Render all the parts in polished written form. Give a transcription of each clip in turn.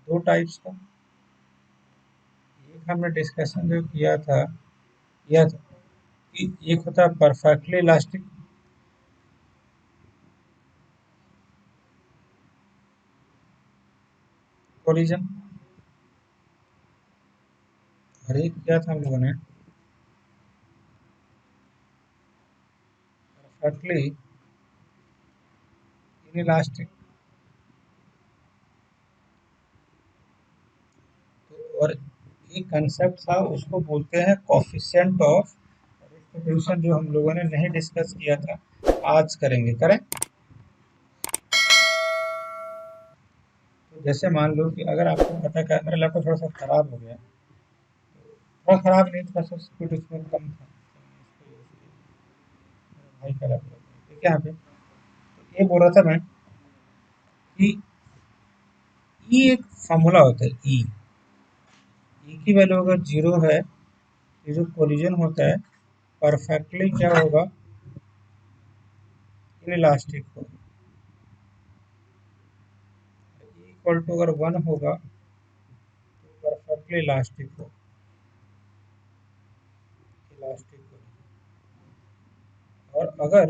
दो टाइप्स का। एक हमने डिस्कशन जो किया था कि एक होता है परफेक्टली इलास्टिक, कोलिजन, और एक किया था हम लोगों ने परफेक्टली इनइलास्टिक। और एक कंसेप्ट था, उसको बोलते हैं कोफिशिएंट ऑफ रिस्ट्रीब्यूशन, जो हम लोगों ने नहीं डिस्कस किया था, आज करेंगे। करें तो जैसे मान लो कि अगर आपको पता है, मेरा लैपटॉप थोड़ा सा खराब हो गया, थोड़ा खराब नहीं, थोड़ा सा स्पीड उसमें कम था, भाई का लैपटॉप, ठीक है। यहाँ पे तो ये बोल रहा था मैं कि ई एक फॉर्मूला होता है, ई की वैल्यू अगर जीरो है, ये जो कोलिजन होता है परफेक्टली क्या होगा, इनइलास्टिक होगा। इक्वल टू अगर वन होगा तो परफेक्टली इलास्टिक होगा, इलास्टिक होगा। और अगर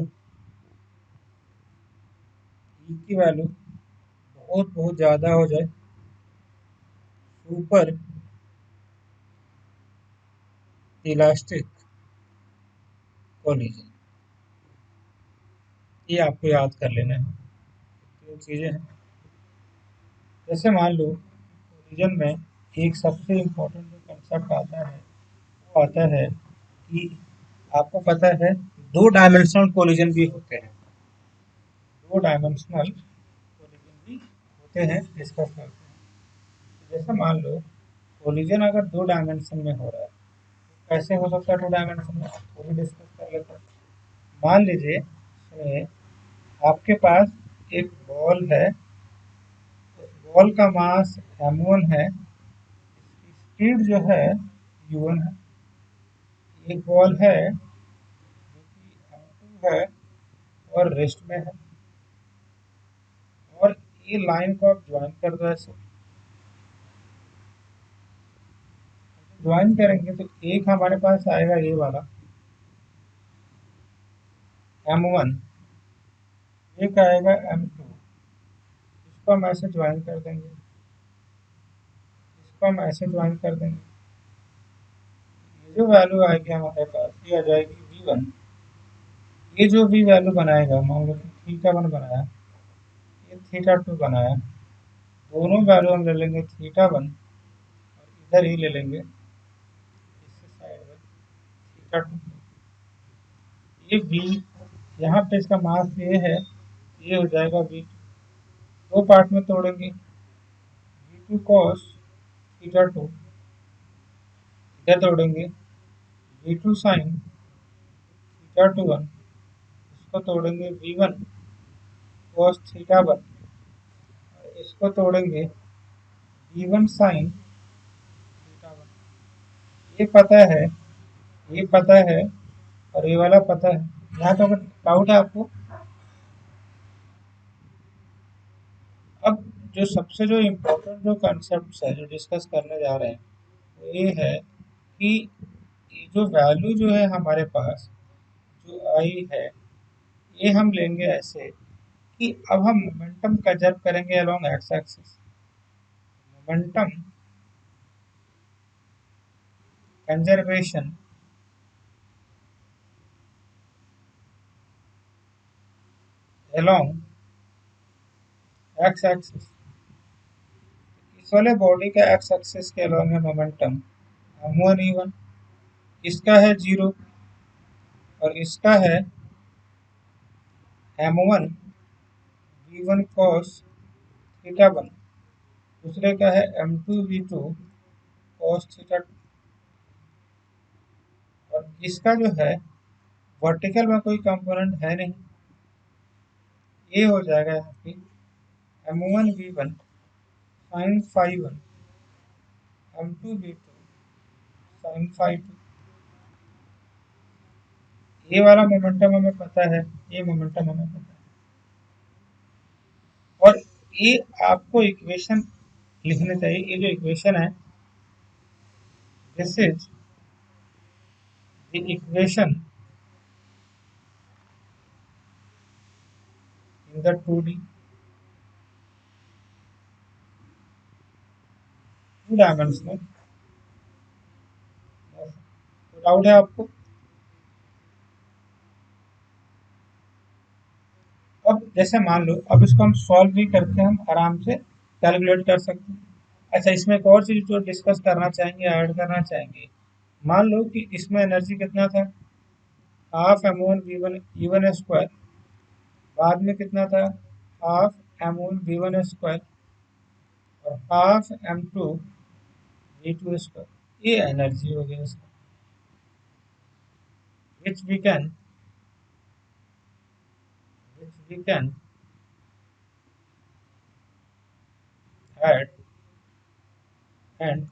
ई की वैल्यू बहुत बहुत ज़्यादा हो जाए, सुपर इलास्टिक कोलिजन, ये आपको याद कर लेना है। तीन चीज़ें हैं। जैसे मान लो कोलिजन में एक सबसे इम्पोर्टेंट जो कंसेप्ट आता है, वो आता है कि आपको पता है दो डायमेंशनल कोलिजन भी होते हैं, दो डायमेंशनल कोलिजन भी होते हैं, डिस्कस करते हैं। तो जैसे मान लो कोलिजन अगर दो डायमेंशन में हो रहा है, कैसे हो सकता है टू डायमेंशन में, वो भी डिस्कस कर लेते हैं। मान लीजिए, सुनिए, आपके पास एक बॉल है, उस बॉल का मास m1 है, स्पीड जो है u1 है। एक बॉल है जो कि m2 है और रेस्ट में है, और ये लाइन को आप ज्वाइन कर दो ऐसे, ज्वाइन करेंगे तो एक हमारे पास आएगा ये वाला m1, एक आएगा m2, इसको हम ऐसे ज्वाइन कर देंगे, इसको हम ऐसे ज्वाइन कर देंगे। ये जो वैल्यू आएगी हमारे पास, ये आ जाएगी v1। ये जो भी वैल्यू बनाएगा, मान लो थीटा वन बनाया, ये थीटा टू बनाया, दोनों वैल्यू हम ले लेंगे थीटा वन, और इधर ही ले लेंगे इससे साइड में थीटा टू। ये v, यहाँ पे इसका मास ये है, ये हो जाएगा v2। दो पार्ट में तोड़ेंगे, v2 cos थीटा टू, इधर तोड़ेंगे v2 sin theta two one, इसको तोड़ेंगे v1 cos थीटा वन, इसको तोड़ेंगे v1 sin थीटा वन। ये पता है, ये पता है, और ये वाला पता है। यहाँ तो अगर डाउट है आपको, अब जो सबसे जो इम्पोर्टेंट जो कॉन्सेप्ट है जो डिस्कस करने जा रहे हैं, वो ये है कि ये जो वैल्यू जो है हमारे पास जो आई है, ये हम लेंगे ऐसे कि अब हम मोमेंटम कंजर्व करेंगे along x axis. Momentum conservation along x axis, इस वाले बॉडी का एक्स एक्सिस के अलोंग है मोमेंटम m1 e1, इसका है जीरो, और इसका है m1 v1 cos theta one, दूसरे का है m2 v2 cos theta two. और इसका जो है वर्टिकल में कोई कंपोनेंट है नहीं, ये हो जाएगा यहाँ पे m1 v1 sin phi one, m2 v2 sin phi two. ये वाला मोमेंटम हमें पता है, ये मोमेंटम हमें पता है। और ये आपको इक्वेशन लिखना चाहिए। ये जो इक्वेशन है, this is the equation in the 2D, two dimensional. Doubt है आपको? अब जैसे मान लो, अब इसको हम सॉल्व भी करके हम आराम से कैलकुलेट कर सकते हैं। अच्छा, इसमें एक और चीज जो डिस्कस करना चाहेंगे, ऐड करना चाहेंगे। मान लो कि इसमें एनर्जी कितना था, half M one V one E one square, बाद में कितना था, half M one V one square, और half M two V two square. ये एनर्जी हो गया इसका, which we can which we can add and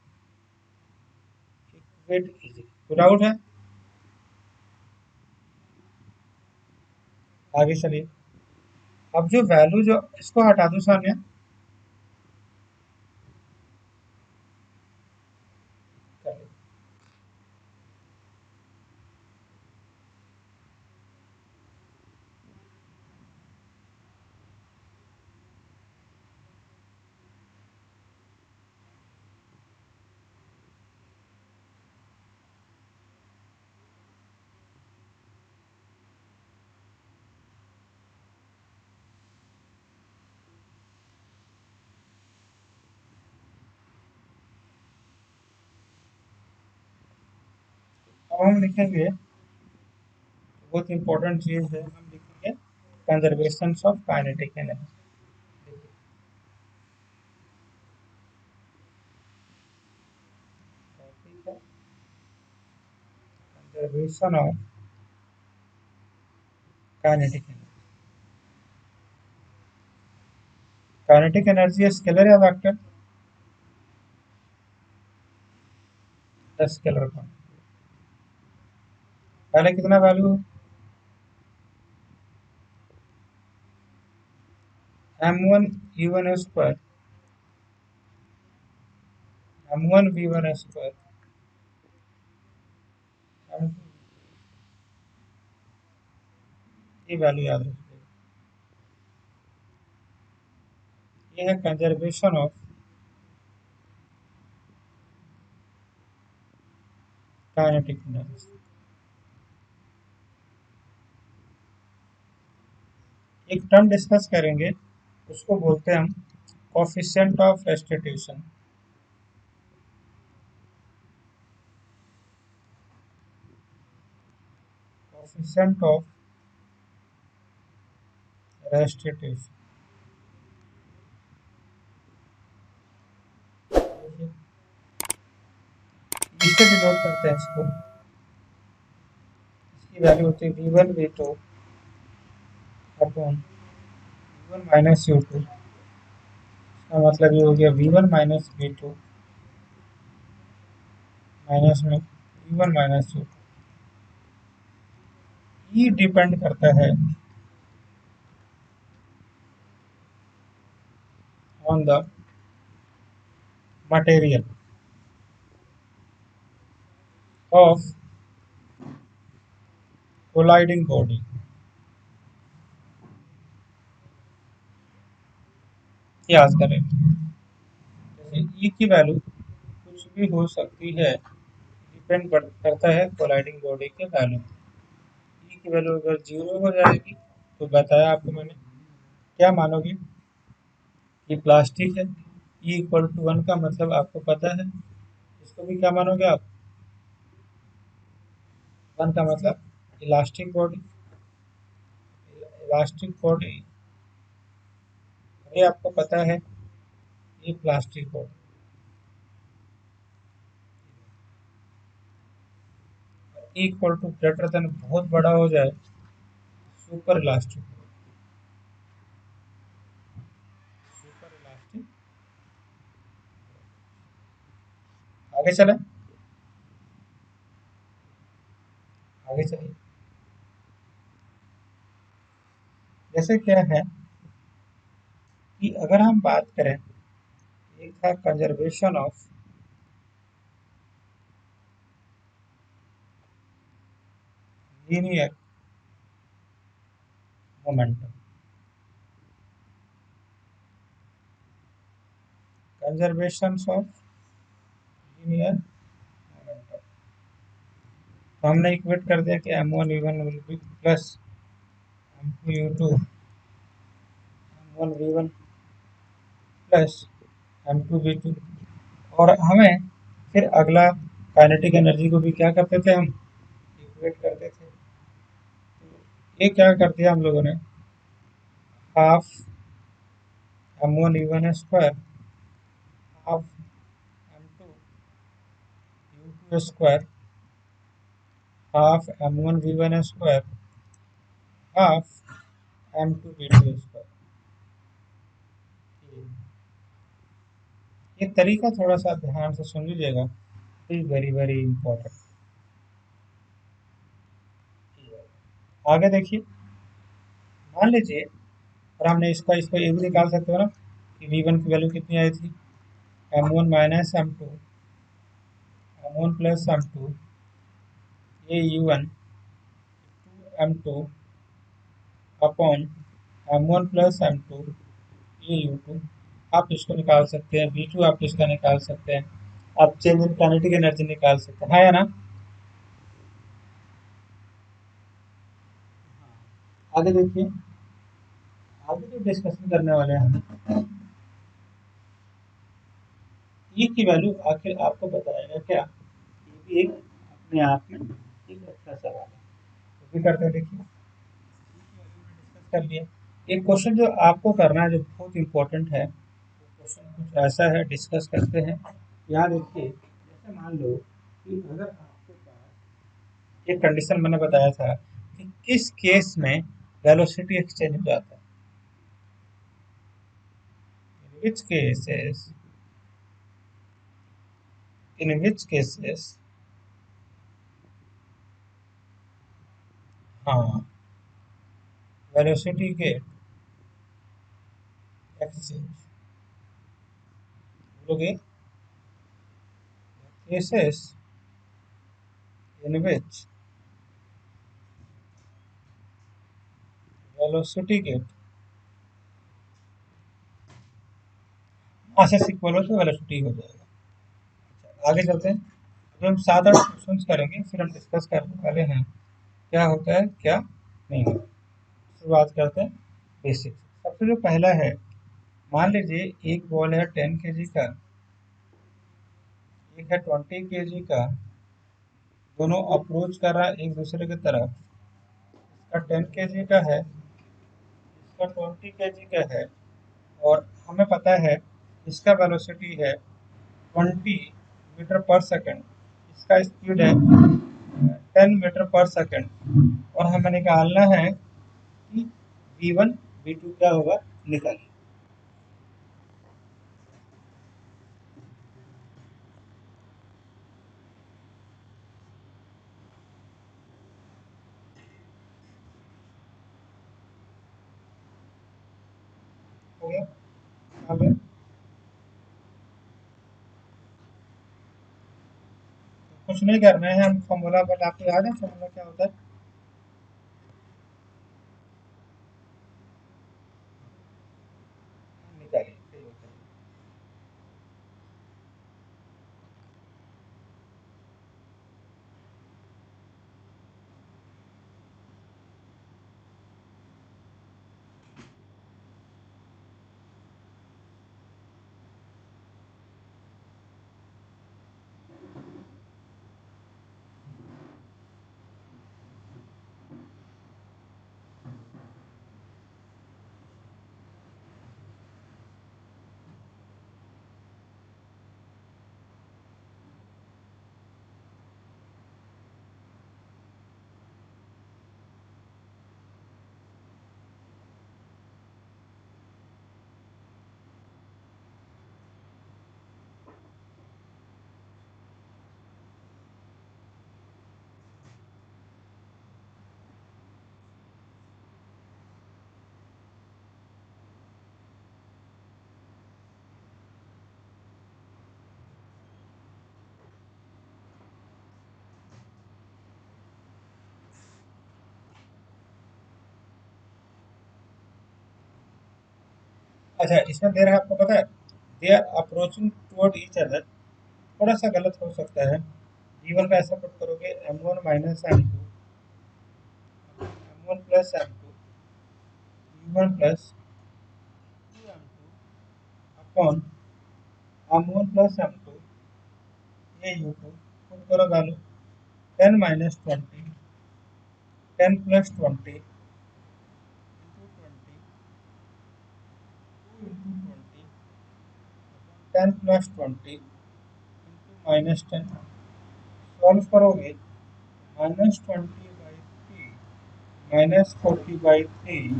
equate easy. तो डाउट है? आगे चलिए। अब जो वैल्यू, जो इसको हटा दो सामने, अब हम लिखेंगे, बहुत इंपॉर्टेंट चीज है, हम लिखेंगे conservation of kinetic energy. Conservation of kinetic energy. Kinetic energy scalar या वेक्टर? स्केलर का पहले कितना value, M one U one square, M one V one square, ये वैल्यू याद रखिए। ये है कंजर्वेशन ऑफ काइनेटिक एनर्जी। एक टर्म डिस्कस करेंगे, उसको बोलते हैं हम coefficient of restitution. Coefficient of restitution, इससे डिनोट करते हैं इसको। इसकी वैल्यू होती है V one V two upon we one minus U two. इसका मतलब ये हो गया V one minus V two minus में V one minus U two. ये डिपेंड करता है on the material of colliding body. याद करें, जैसे ई की वैल्यू कुछ भी हो सकती है, डिपेंड करता है कोलाइडिंग बॉडी के वैल्यू। ई की वैल्यू अगर जीरो हो जाएगी, तो बताया आपको मैंने, क्या मानोगे कि प्लास्टिक है। ई इक्वल टू वन का मतलब आपको पता है, इसको भी क्या मानोगे आप, वन का मतलब इलास्टिक बॉडी। इलास्टिक बॉडी, ये आपको पता है, ये plastic body. Equal to greater than बहुत बड़ा हो जाए, सुपर इलास्टिक। Super elastic. आगे चले, आगे चलिए। जैसे क्या है कि अगर हम बात करें, एक था conservation of linear momentum. Conservation of linear momentum, तो हमने इक्वेट कर दिया कि m1v1 will be plus m2u2 m1v1 plus m2v2। और हमें फिर अगला काइनेटिक एनर्जी को भी क्या करते थे हम, इक्वेट करते थे। तो ये क्या कर दिया हम लोगों ने, half m1v1 square half m2u2 square half m1v1 square half m2v2 square. ये तरीका थोड़ा सा ध्यान से सुन लीजिएगा, इज वेरी वेरी इंपॉर्टेंट। आगे देखिए, मान लीजिए, और हमने इसका इसको ये भी निकाल सकते हो ना कि v1 की वैल्यू कितनी आई थी, m1 minus m2 m1 plus m2 ये u1 m2 upon m1 plus m2 ये u2। आप इसको निकाल सकते हैं, v2 आप इसका निकाल सकते हैं, आप चेंज इन काइनेटिक एनर्जी निकाल सकते हैं, है या ना। आगे देखिए, आगे जो डिस्कशन करने वाले हैं हम, ई की वैल्यू आखिर आपको बताएगा क्या, ये भी एक अपने आप में एक अच्छा सवाल है। तो भी करते हैं, देखिए डिस्कस कर लिया। एक क्वेश्चन जो आपको करना है जो बहुत इंपॉर्टेंट है, वो क्वेश्चन कुछ ऐसा है, डिस्कस करते हैं। यहाँ देखिए, जैसे मान लो कि अगर आपके पास एक कंडीशन मैंने बताया था कि किस केस में वेलोसिटी एक्सचेंज हो जाता है, which cases in which cases, हाँ, वेलोसिटी के एक्सचेंज बोलोगे, cases in which velocity get mass is equal to velocity हो जाएगा। अच्छा, आगे चलते हैं। अभी हम 7-8 क्वेश्चन करेंगे, फिर हम डिस्कस करने वाले हैं क्या होता है क्या नहीं होता। शुरुआत करते हैं बेसिक। सबसे जो पहला है, मान लीजिए एक बॉल है 10 kg का, एक है 20 kg का, दोनों अप्रोच कर रहा है एक दूसरे की तरफ। इसका 10 kg का है, इसका 20 kg का है, और हमें पता है इसका वेलोसिटी है 20 मीटर पर सेकेंड, इसका स्पीड है 10 मीटर पर सेकेंड, और हमें निकालना है कि v1 v2 क्या होगा, निकालिए। हो गया, आगे कुछ नहीं करना है, हम फॉर्मूला पर आपको याद है फॉर्मूला क्या होता है, निकालिए, सही होता है। अच्छा, इसमें दे रहा है आपको पता है, they are approaching toward each other, थोड़ा सा गलत हो सकता है। V1 का ऐसा पुट करोगे M1 minus M2, M1 plus M2, V1 plus 2M2 upon M1 plus M2, ये U2 पुट करो value 10 minus 20, 10 plus 20 into 20, 2 into 20, 10 plus 20 into minus 10, solve करोगे -20/3 -40/3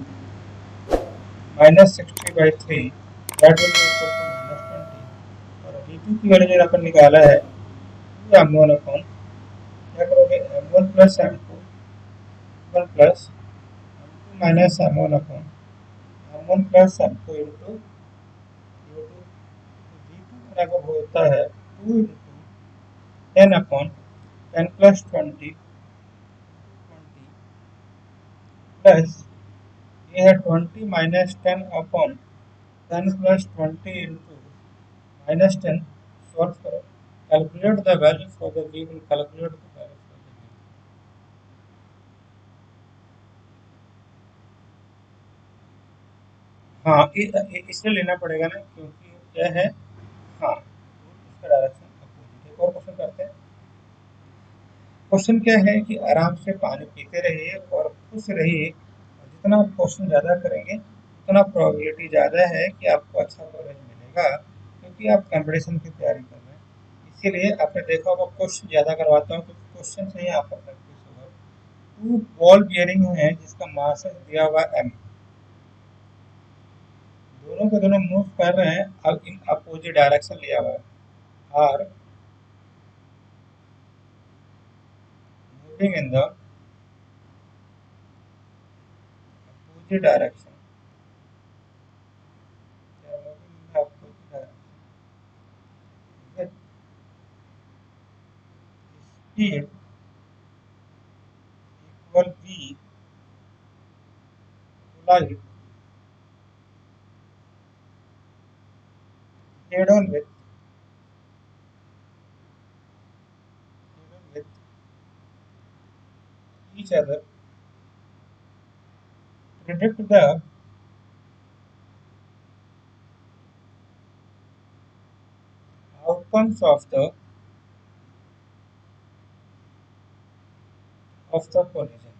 -60/3, that will be equal to -20। और V2 की value जो अपन निकाला है 2M1 upon, क्या करोगे M1 plus M2, M1 plus M2 minus M1 upon M1 plus M2 into U2। V2 बराबर होता है 2 इंटू 10 अपॉन 10 प्लस 20 प्लस ये है 20 minus 10 upon 10 plus 20 into minus 10, solve करो, calculate the value for the given, calculate the value for the given. हाँ, इसलिए लेना पड़ेगा ना क्योंकि क्या है, हाँ इसका डायरेक्शन अपोजिट है। एक और क्वेश्चन करते हैं। क्वेश्चन क्या है कि आराम से पानी पीते रहिए और खुश रहिए, और जितना आप क्वेश्चन ज़्यादा करेंगे उतना प्रोबेबिलिटी ज़्यादा है कि आपको अच्छा कवरेज मिलेगा, क्योंकि आप कंपटीशन की तैयारी कर रहे हैं। इसीलिए आपने देखा होगा क्वेश्चन ज़्यादा करवाता हूँ क्योंकि क्वेश्चन से ही आपका प्रैक्टिस होगा। टू बॉल बियरिंग है जिसका मास दिया हुआ M, दोनों के दोनों मूव कर रहे हैं, अब इन अपोजिट डायरेक्शन लिया हुआ है, are moving in the opposite direction, speed equal v light head on with each other, predict the outcomes of the collision।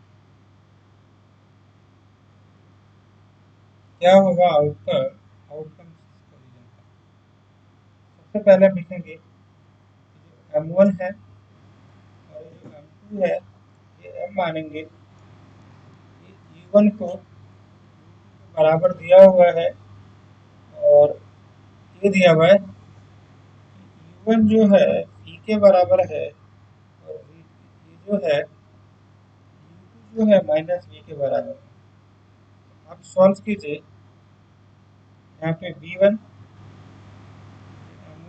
क्या होगा आउटकम, आउटकम कोलिजन का? सबसे पहले हम लिखेंगे M1 है और ये जो M2 है ये M मानेंगे, ये E1 को बराबर दिया हुआ है, और ये दिया हुआ है E1 जो है E के बराबर है, और ये जो है U2 जो है माइनस V के बराबर है। आप सॉल्व कीजिए, यहाँ पे V1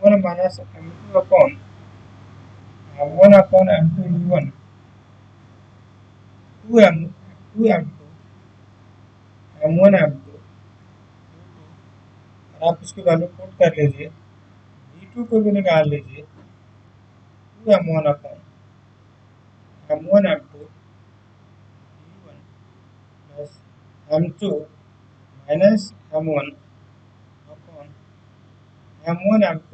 M1 minus M2 upon M1 upon M2 U1 2 M2 M1 M2, और आप इसकी वैल्यू पुट कर लीजिए, V2 को भी निकाल लीजिए, 2 M1 upon M1 M2 U1 plus M2 minus M1 upon M1 M2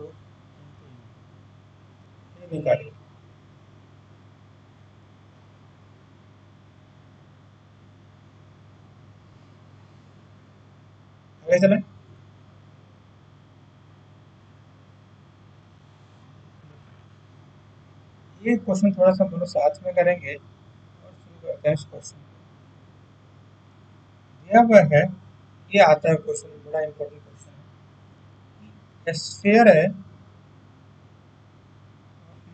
ये निकालिए। आगे चलें। ये क्वेश्चन थोड़ा सा हम दोनों साथ में करेंगे और शुरू करते हैं इस क्वेश्चन को। दिया हुआ है, ये आता है क्वेश्चन, बड़ा इंपॉर्टेंट क्वेश्चन है। स्फीयर है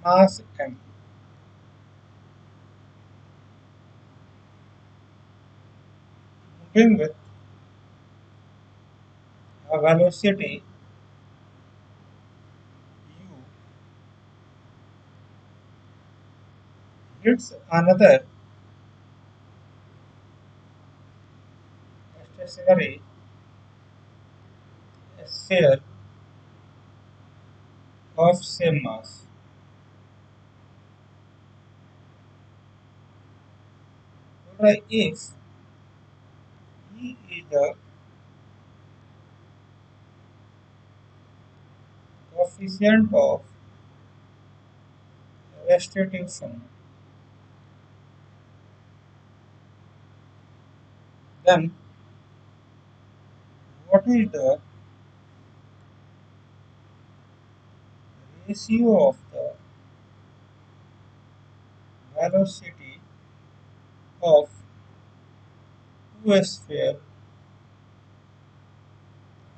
मास M, moving with a velocity u, hits another stationary sphere of same mass. Alright, if E is the coefficient of restitution, then what is the ratio of the velocity of two spheres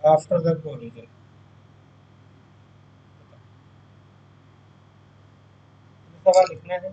after the collision? सवाल लिखना है।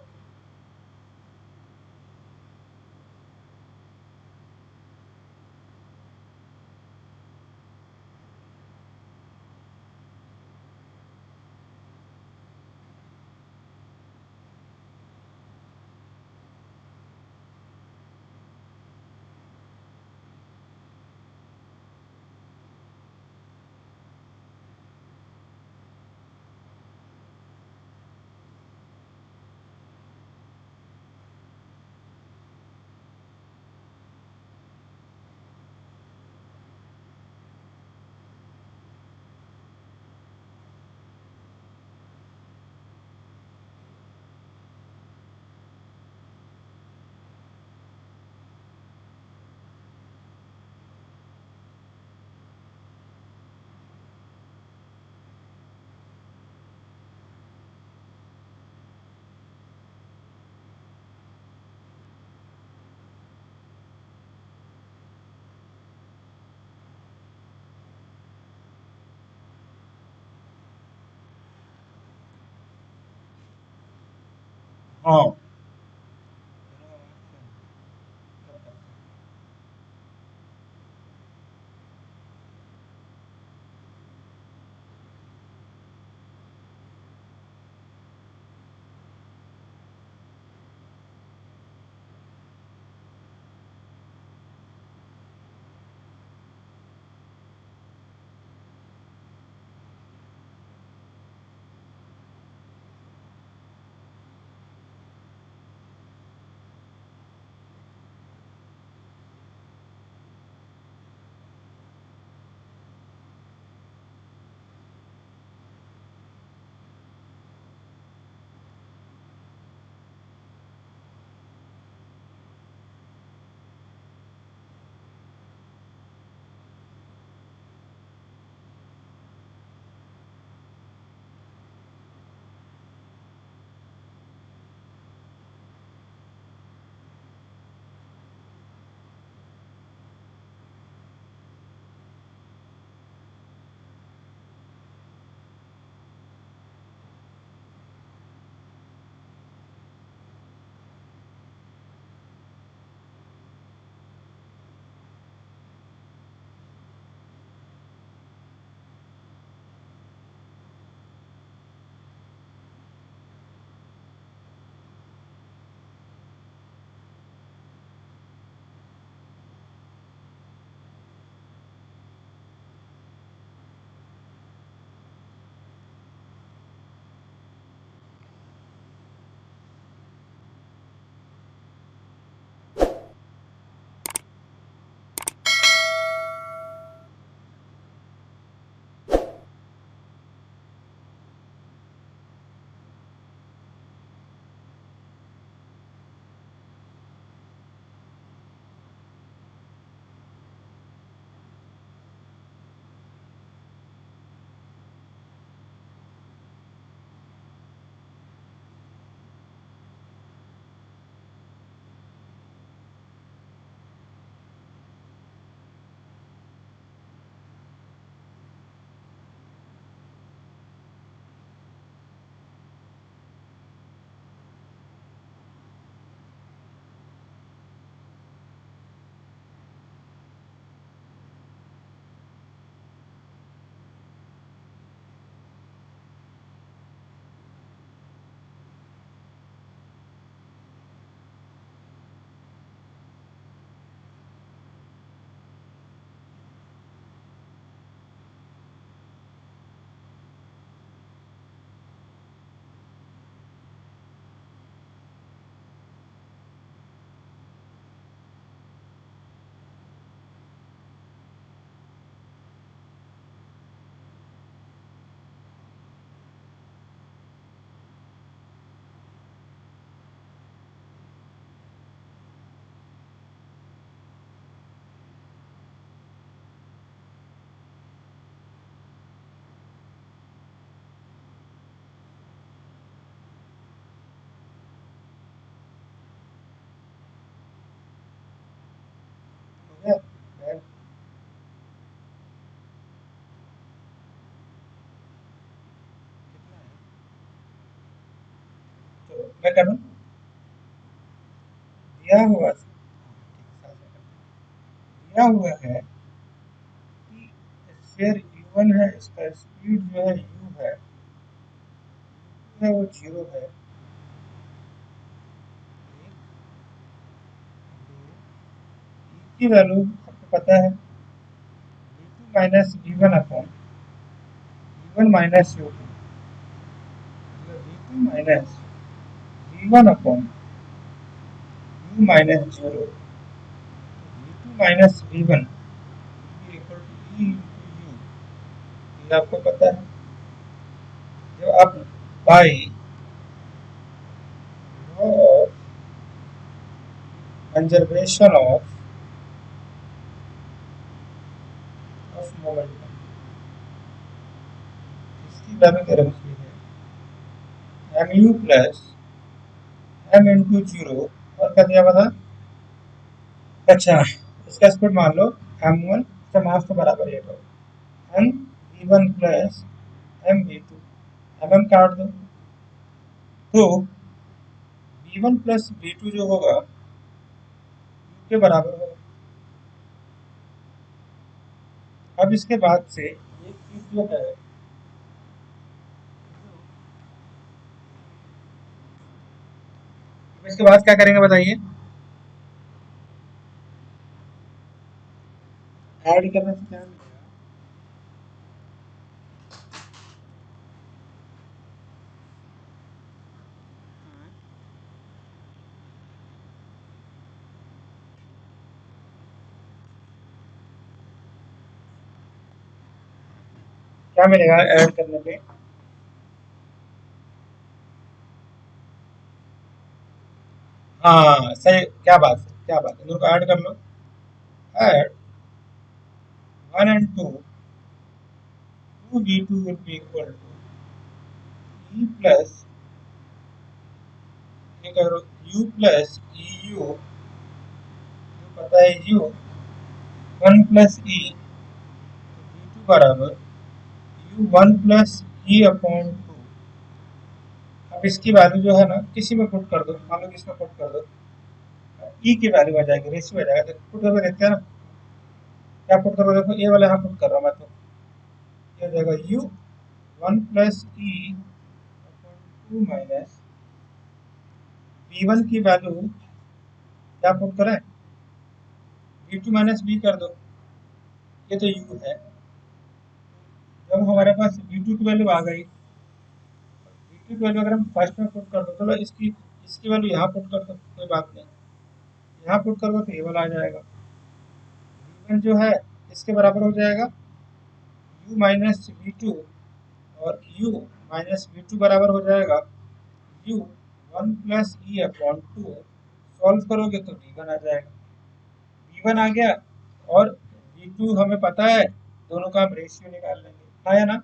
हाँ। तो मैं करूँ दिया हुआ दिया हुआ है कि स्फीयर U1 है, इसका स्पीड जो है U है वो 0 है। एक, दो, E की वैल्यू आपको पता है V2 minus V1 upon V1 minus U2, मतलब V2 minus V1 upon U minus 0, V2 minus V1 equal to E into U, ये आपको पता है। जब आप by law of conservation of momentum, इसकी वैल्यू दे रखी है mu प्लस m इंटू 0 और क्या दिया पता। अच्छा, इसका स्पीड मान लो m1 से मास तो बराबर है तो m v1 plus m v2, mm काट दो तो v1 प्लस v2 जो होगा u के बराबर होगा। अब इसके बाद से एक चीज जो है, इसके बाद क्या करेंगे बताइए। ऐड करने से क्या मिलेगा, क्या मिलेगा ऐड करने पे। हाँ सही, क्या बात है, क्या बात है, दोनों को ऐड कर लो। Add 1 and 2, 2v2 will be equal to e plus, ये करो u प्लस eu, जो पता है u 1 प्लस e, v2 बराबर u 1 प्लस e अपॉन 2। अब इसकी वैल्यू जो है ना किसी में पुट कर दो, मान लो किसमें पुट कर दो, ई की वैल्यू आ जाएगी, रेशियो आ जाएगा, तो पुट करके देखते हैं ना। क्या पुट करो, देखो ये वाला यहाँ पुट कर रहा हूँ मैं, तो ये हो जाएगा u 1 प्लस ई अपॉन 2 माइनस v1 की वैल्यू क्या पुट करें, v2 माइनस b कर दो, ये तो u है। जब हमारे पास v2 की वैल्यू आ गई, v2 की वैल्यू अगर हम फर्स्ट में पुट कर दो, चलो इसकी इसकी वैल्यू यहाँ पुट कर दो, कोई बात नहीं, यहाँ पुट करोगे तो ये वाला आ जाएगा। v1 जो है इसके बराबर हो जाएगा u माइनस v2, और u माइनस v2 बराबर हो जाएगा u 1 प्लस ई अपॉन 2। सॉल्व करोगे तो v1 आ जाएगा, v1 आ गया, और v2 हमें पता है, दोनों का हम रेशियो निकाल लेंगे, हाँ या ना।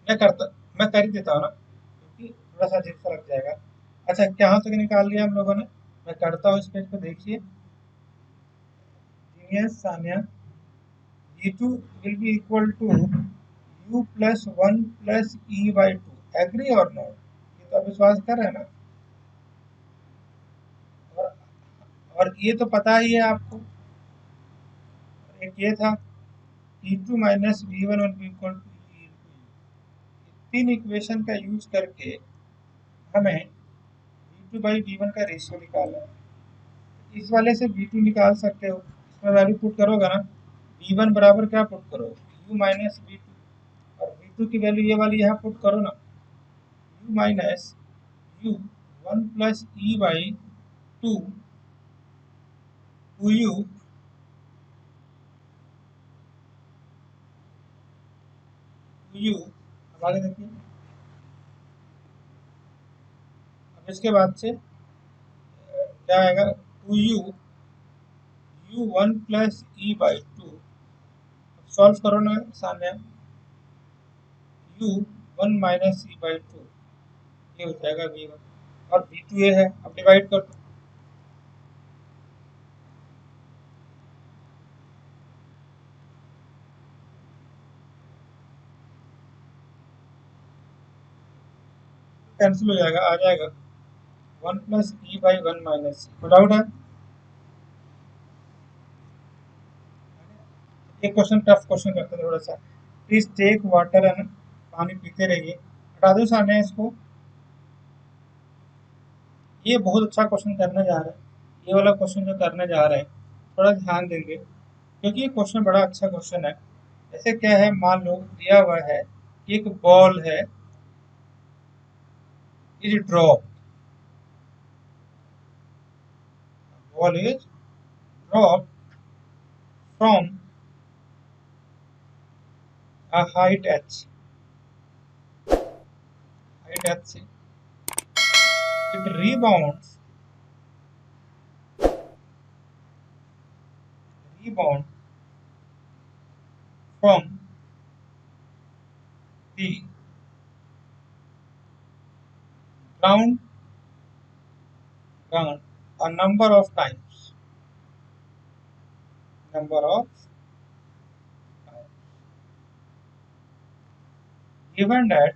मैं करता मैं कर ही देता हूँ ना, क्योंकि थोड़ा सा अजीब सा लग जाएगा। अच्छा, कहाँ तक निकाल लिया हम लोगों ने, मैं करता हूँ इस पेज पे, देखिए। Genius Sanya, v2 will be equal to u plus 1 plus e by 2, agree और नॉट, ये तो आप विश्वास कर रहे हैं ना। और ये तो पता ही है आपको, एक ये था e2 minus v1 will be equal to e into u। तीन इक्वेशन का यूज करके हमें v2 बाई v1 का रेशियो निकालना है। इस वाले से v2 निकाल सकते हो, इसमें वैल्यू पुट करोगे ना, v1 बराबर क्या पुट करो, u माइनस v2, और v2 की वैल्यू ये वाली यहाँ पुट करो ना, u minus u 1 plus E by 2 2u, अब आगे देखिए। अब इसके बाद से क्या आएगा, 2u u 1 plus E by 2, solve करो ना सामने, u 1 माइनस ई बाई 2, ये हो जाएगा v1, और v2 ये है, अब डिवाइड कर दो। कैंसिल हो जाएगा, आ जाएगा 1+e/1 - e। डाउट है? एक क्वेश्चन टफ क्वेश्चन करते हैं थोड़ा सा। प्लीज टेक वाटर एंड, पानी पीते रहिए। हटा दो सामने इसको। ये बहुत अच्छा क्वेश्चन करने जा रहे हैं, ये वाला क्वेश्चन जो करने जा रहे हैं थोड़ा ध्यान देंगे, क्योंकि ये क्वेश्चन बड़ा अच्छा क्वेश्चन है। ऐसे क्या है, मान लो दिया हुआ है एक बॉल है, is drop, ball is drop from a height h, it rebound from the ground ground a number of times, given that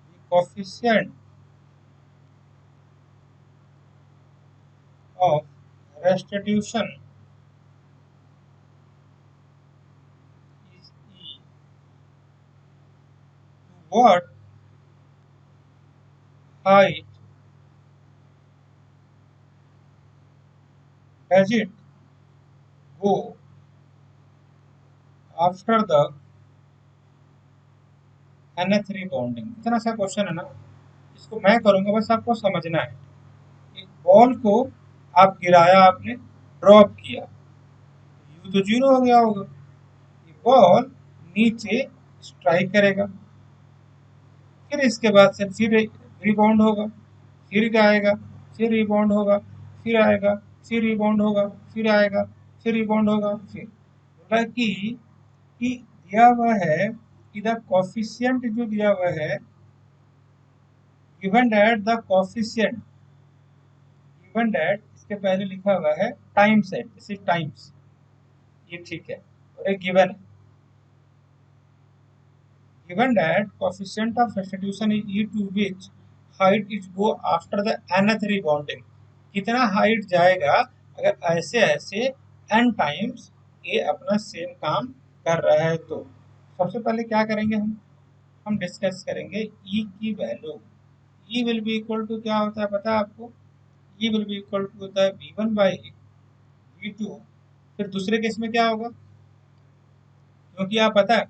the coefficient of restitution is e, to what height does it go after the nth rebounding? इतना सा question है ना, इसको मैं करूंगा, बस आपको समझना है। एक बॉल को आप गिराया, आपने ड्रॉप किया, यू तो जीरो हो गया होगा, ये बॉल नीचे स्ट्राइक करेगा, फिर इसके बाद से फिर रिबाउंड होगा, फिर आएगा, फिर रिबाउंड होगा, फिर आएगा, फिर रिबाउंड होगा, फिर आएगा, फिर रिबाउंड होगा, फिर बोला कि दिया हुआ है कि द कॉफिशिएंट जो दिया हुआ है, given that the coefficient, given that इसके पहले लिखा हुआ है टाइम्स है, इसी टाइम्स, ये ठीक है, और एक गिवन है, given that coefficient of restitution is e to which height it go after the nth rebounding, कितना हाइट जाएगा अगर ऐसे ऐसे n टाइम्स ये अपना सेम काम कर रहा है। तो सबसे पहले क्या करेंगे, हम डिस्कस करेंगे e की वैल्यू। e will be equal to क्या होता है पता है आपको? e will be equal to होता है v1/v2। फिर दूसरे केस में क्या होगा, क्योंकि आप पता है,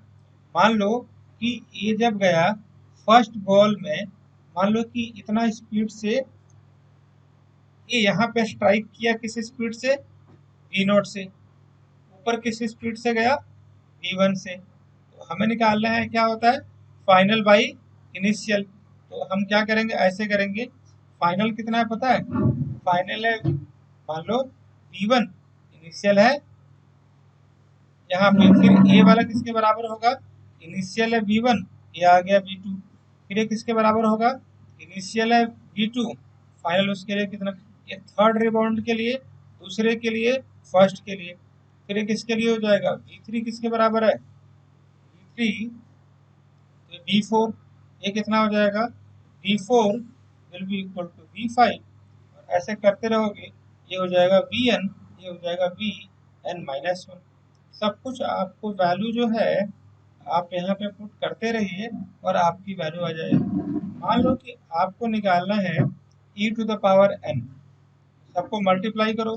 मान लो कि ये जब गया फर्स्ट बॉल में, मान लो कि इतना स्पीड से ये यहाँ पे स्ट्राइक किया, किस स्पीड से, v0 से, ऊपर किस स्पीड से गया, v1 से। तो हमें निकालना है क्या होता है, फाइनल बाई इनिशियल। तो हम क्या करेंगे, ऐसे करेंगे, फाइनल कितना है पता है, फाइनल है मान लो v1, इनिशियल है यहाँ पे, फिर ए वाला किसके बराबर होगा, इनिशियल है v1, ये आ गया v2, फिर ये किसके बराबर होगा, इनिशियल है v2, फाइनल उसके लिए कितना, ये थर्ड रिबाउंड के लिए, दूसरे के लिए, फर्स्ट के लिए, फिर ये किसके लिए हो जाएगा, v3 किसके बराबर है, v3 v4, ये कितना हो जाएगा, v4 will be equal to v5, ऐसे करते रहोगे, ये हो जाएगा vn, ये हो जाएगा vn-1। सब कुछ आपको वैल्यू जो है आप यहाँ पे पुट करते रहिए और आपकी वैल्यू आ जाएगी। मान लो कि आपको निकालना है e to the power n, सबको मल्टीप्लाई करो,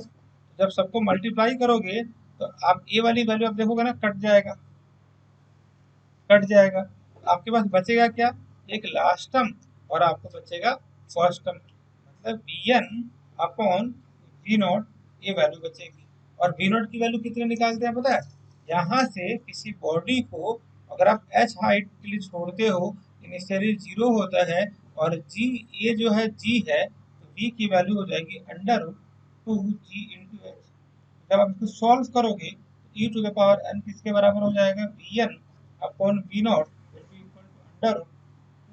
जब सबको मल्टीप्लाई करोगे तो आप ये वाली वैल्यू आप देखोगे ना, कट जाएगा, कट जाएगा, आपके पास बचेगा क्या, एक लास्ट टर्म और आपको बचेगा फर्स्ट टर्म, मतलब bn अपॉन v0, ये वैल्यू बचेगी। और v0 की वैल्यू कितने निकालते हैं पता है, यहाँ से किसी बॉडी को अगर आप h हाइट के लिए छोड़ते हो, इनिशियली 0 होता है, और g ये जो है g है, तो v की वैल्यू हो जाएगी √2g इंटू h। जब आप इसको सॉल्व करोगे तो e to the power n किसके बराबर हो जाएगा, vn upon v0 will be equal to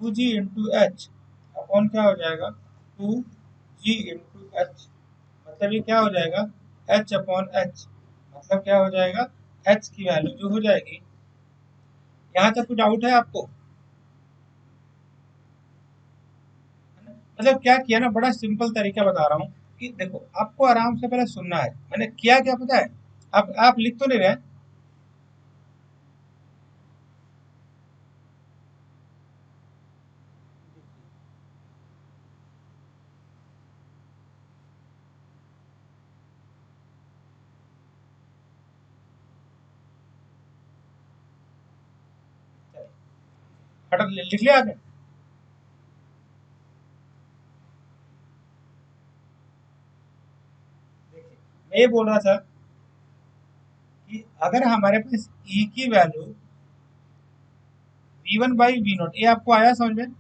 √2g into h upon क्या हो जाएगा, 2g इंटू h, मतलब ये क्या हो जाएगा, h अपॉन h, मतलब क्या हो जाएगा, h की वैल्यू जो हो जाएगी यहाँ तक कुछ डाउट है आपको? मतलब क्या किया ना, बड़ा सिंपल तरीका बता रहा हूँ कि देखो, आपको आराम से पहले सुनना है। मैंने किया क्या पता है? आप लिख तो नहीं रहे? फटक लिख लिया आपने? देखिए, मैं ये बोल रहा था कि अगर हमारे पास ई की वैल्यू V1/V0, ये आपको आया समझ में?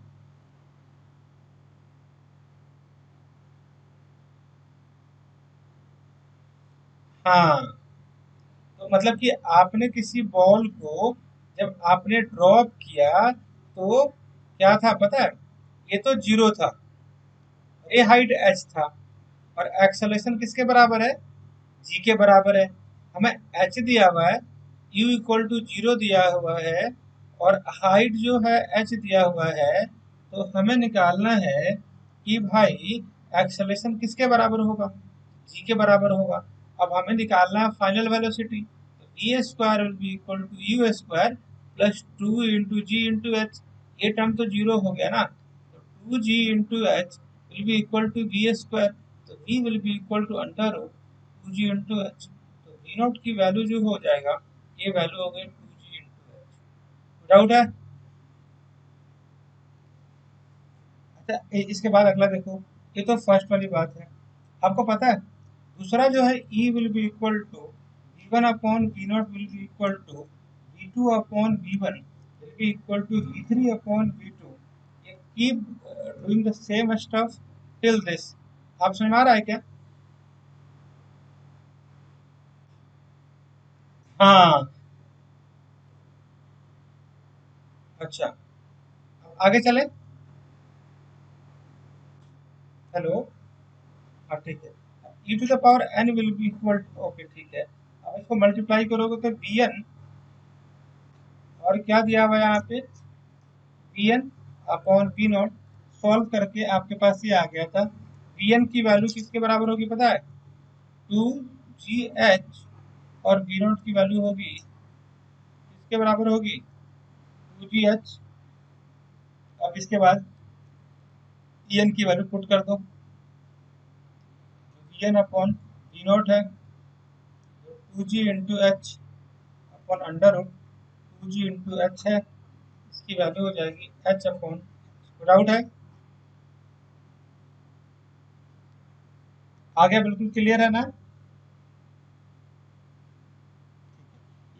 हाँ, तो मतलब कि आपने किसी बॉल को जब आपने ड्रॉप किया तो क्या था पता है? ये तो जीरो था, ये हाइट एच था, और एक्सेलरेशन किसके बराबर है? जी के बराबर है। हमें एच दिया हुआ है, यू इक्वल टू जीरो दिया हुआ है, और हाइट जो है एच दिया हुआ है। तो हमें निकालना है कि भाई एक्सेलरेशन किसके बराबर होगा? जी के बराबर होगा। अब हमें निकालना है फाइनल वेलोसिटी, तो V square will be equal to U square plus two into G into H. ये टर्म तो जीरो हो गया ना, तो two ji into H will be equal to V square, तो V will be equal to under root two ji into H. तो V naught की value जो हो जाएगा, ये वैल्यू हो गई टू जी इंटू एच। डाउट है? अच्छा, इसके बाद अगला देखो। ये तो फर्स्ट वाली बात है। आपको पता है दूसरा जो है, E will be equal to V1/V0 will be equal to V2/V1 will be equal to V3/V2। ये keep doing the same stuff till this. आप समझ में आ रहा है क्या? हाँ। अच्छा, अब आगे चले। हेलो। हाँ ठीक है। E to the power N will be equal, okay ठीक है। अब इसको मल्टीप्लाई करोगे तो Vn, और क्या दिया हुआ है यहाँ पे? Vn/V0। सॉल्व करके आपके पास ये आ गया था। Vn की वैल्यू किसके बराबर होगी पता है? Two g h. और V0 की वैल्यू होगी किसके बराबर होगी? Two g h. अब इसके बाद En की वैल्यू पुट कर दो। Vn/V0 है, टू जी into h upon under root two जी इंटू एच है। इसकी वैल्यू हो जाएगी H/। डाउट है? आगे बिल्कुल क्लियर है ना?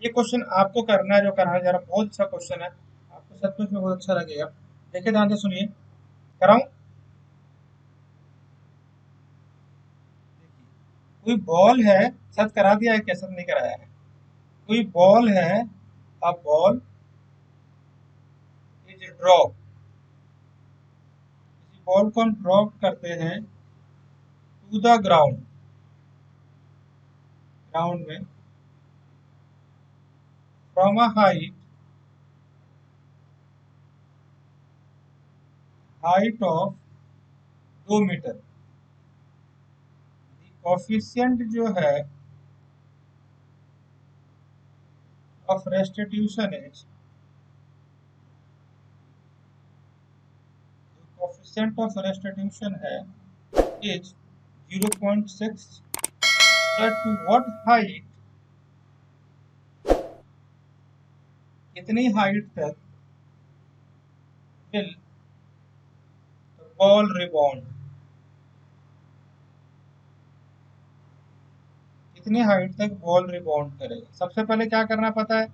ये क्वेश्चन आपको करना है, जो करना है जरा, बहुत अच्छा क्वेश्चन है, आपको सच में बहुत अच्छा लगेगा। देखिए ध्यान से सुनिए, कराऊं? कोई बॉल है, सच करा दिया है क्या? सच नहीं कराया है। कोई बॉल है, अ बॉल इज ड्रॉप, किसी बॉल को हम ड्रॉप करते हैं टू द ग्राउंड, ग्राउंड में, from a height, height of 2 मीटर। कोफिशिएंट जो है of restitution is, coefficient of restitution है इज 0.6, टू व्हाट हाइट, कितनी हाइट तक विल बॉल रिबाउंड, कितनी हाइट तक बॉल रिबाउंड करेगा। सबसे पहले क्या करना पता है?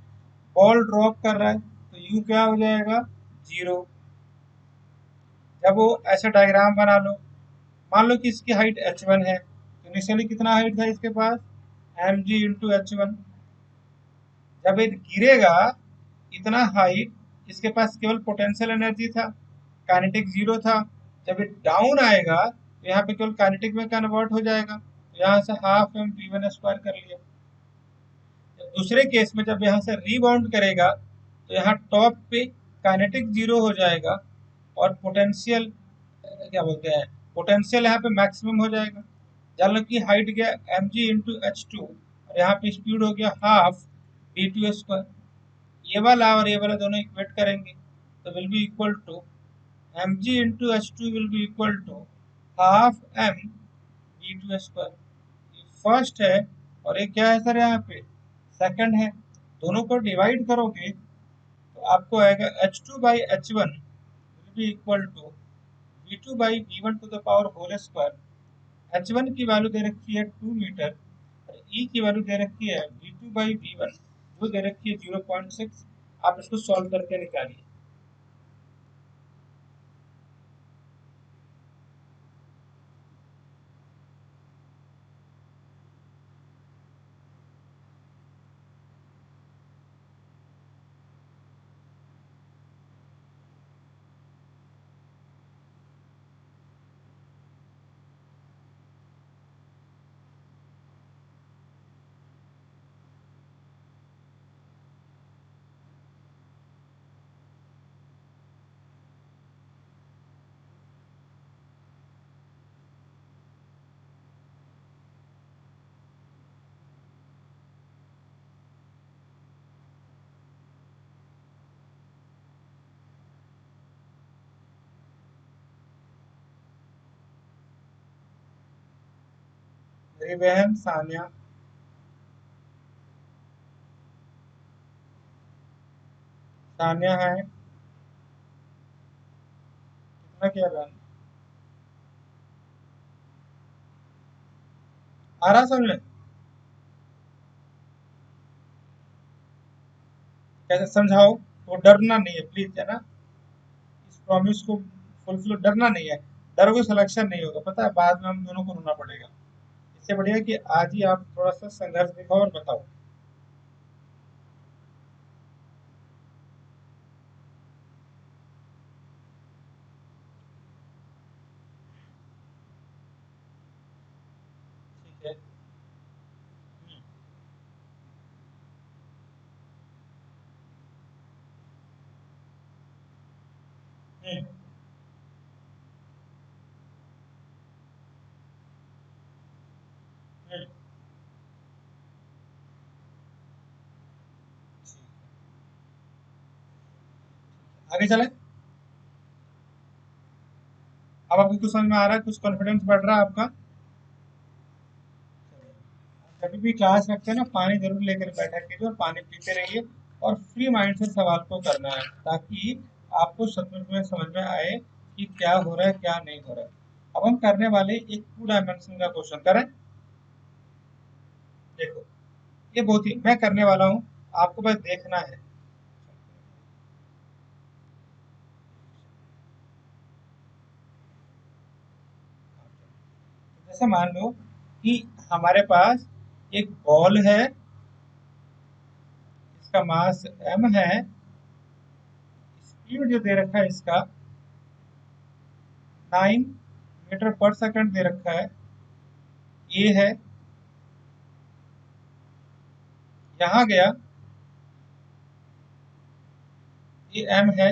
बॉल ड्रॉप कर रहा है तो यू क्या हो जाएगा? जीरो। जब वो ऐसे डायग्राम बना लो, मान लो कि इसकी हाइट h1 है, तो इनिशियली कितना हाइट था इसके पास? mg/h1। जब ये गिरेगा इतना हाइट, इसके पास केवल पोटेंशियल एनर्जी था, काइनेटिक जीरो था। जब ये डाउन आएगा तो यहाँ पे केवल काइनेटिक में कन्वर्ट हो जाएगा, तो यहाँ से हाफ एम V1 स्क्वायर कर लिया। दूसरे केस में जब यहाँ से रीबाउंड करेगा, तो यहाँ टॉप पे काइनेटिक जीरो हो जाएगा और पोटेंशियल क्या बोलते हैं, पोटेंशियल यहाँ पे मैक्सिमम हो जाएगा। जान लो कि हाइट गया mg/h2 और यहाँ पे स्पीड हो गया हाफ v2 स्क्वायर। ये वाला और ये वाला दोनों इक्वेट करेंगे तो will be equal to mg/h2 will be equal to half m v2 square. First है और ये क्या है सर, यहाँ पे सेकंड है। दोनों को डिवाइड करोगे तो आपको आएगा h2/h1 will be equal to v2/v1 h1 की वैल्यू दे रखी है 2 मीटर और ई की वैल्यू दे रखी है v2/v1 जो दे रखी है 0.6। आप इसको सॉल्व करके निकालिए। मेरी बहन सानिया, सानिया है कितना किया बहन, आ रहा समझ? कैसे समझाओ? तो डरना नहीं है प्लीज, है ना, इस प्रॉमिस को फुलफिल, डरना नहीं है। डरोगे सिलेक्शन नहीं होगा, पता है, बाद में हम दोनों को रोना पड़ेगा। इससे बढ़िया कि आज ही आप थोड़ा सा संघर्ष दिखाओ और बताओ। ठीक है। हम्म, हम्म, ठीक है। आगे चले। अब आपको कुछ समझ में आ रहा है, कुछ कॉन्फिडेंस बढ़ रहा है आपका। कभी भी क्लास रखते हैं ना, पानी जरूर लेकर बैठा कीजिए और पानी पीते रहिए और फ्री माइंड से सवाल को करना है ताकि आपको सचमुच में समझ में आए कि क्या हो रहा है क्या नहीं हो रहा है। अब हम करने वाले एक 2 डायमेंशन का क्वेश्चन करें। देखो, ये बहुत ही मैं करने वाला हूँ, आपको बस देखना है। जैसे मान लो कि हमारे पास एक बॉल है, इसका मास m है, स्पीड जो दे रखा है इसका 9 मीटर पर सेकंड दे रखा है, ये है, यहाँ गया, ये m है,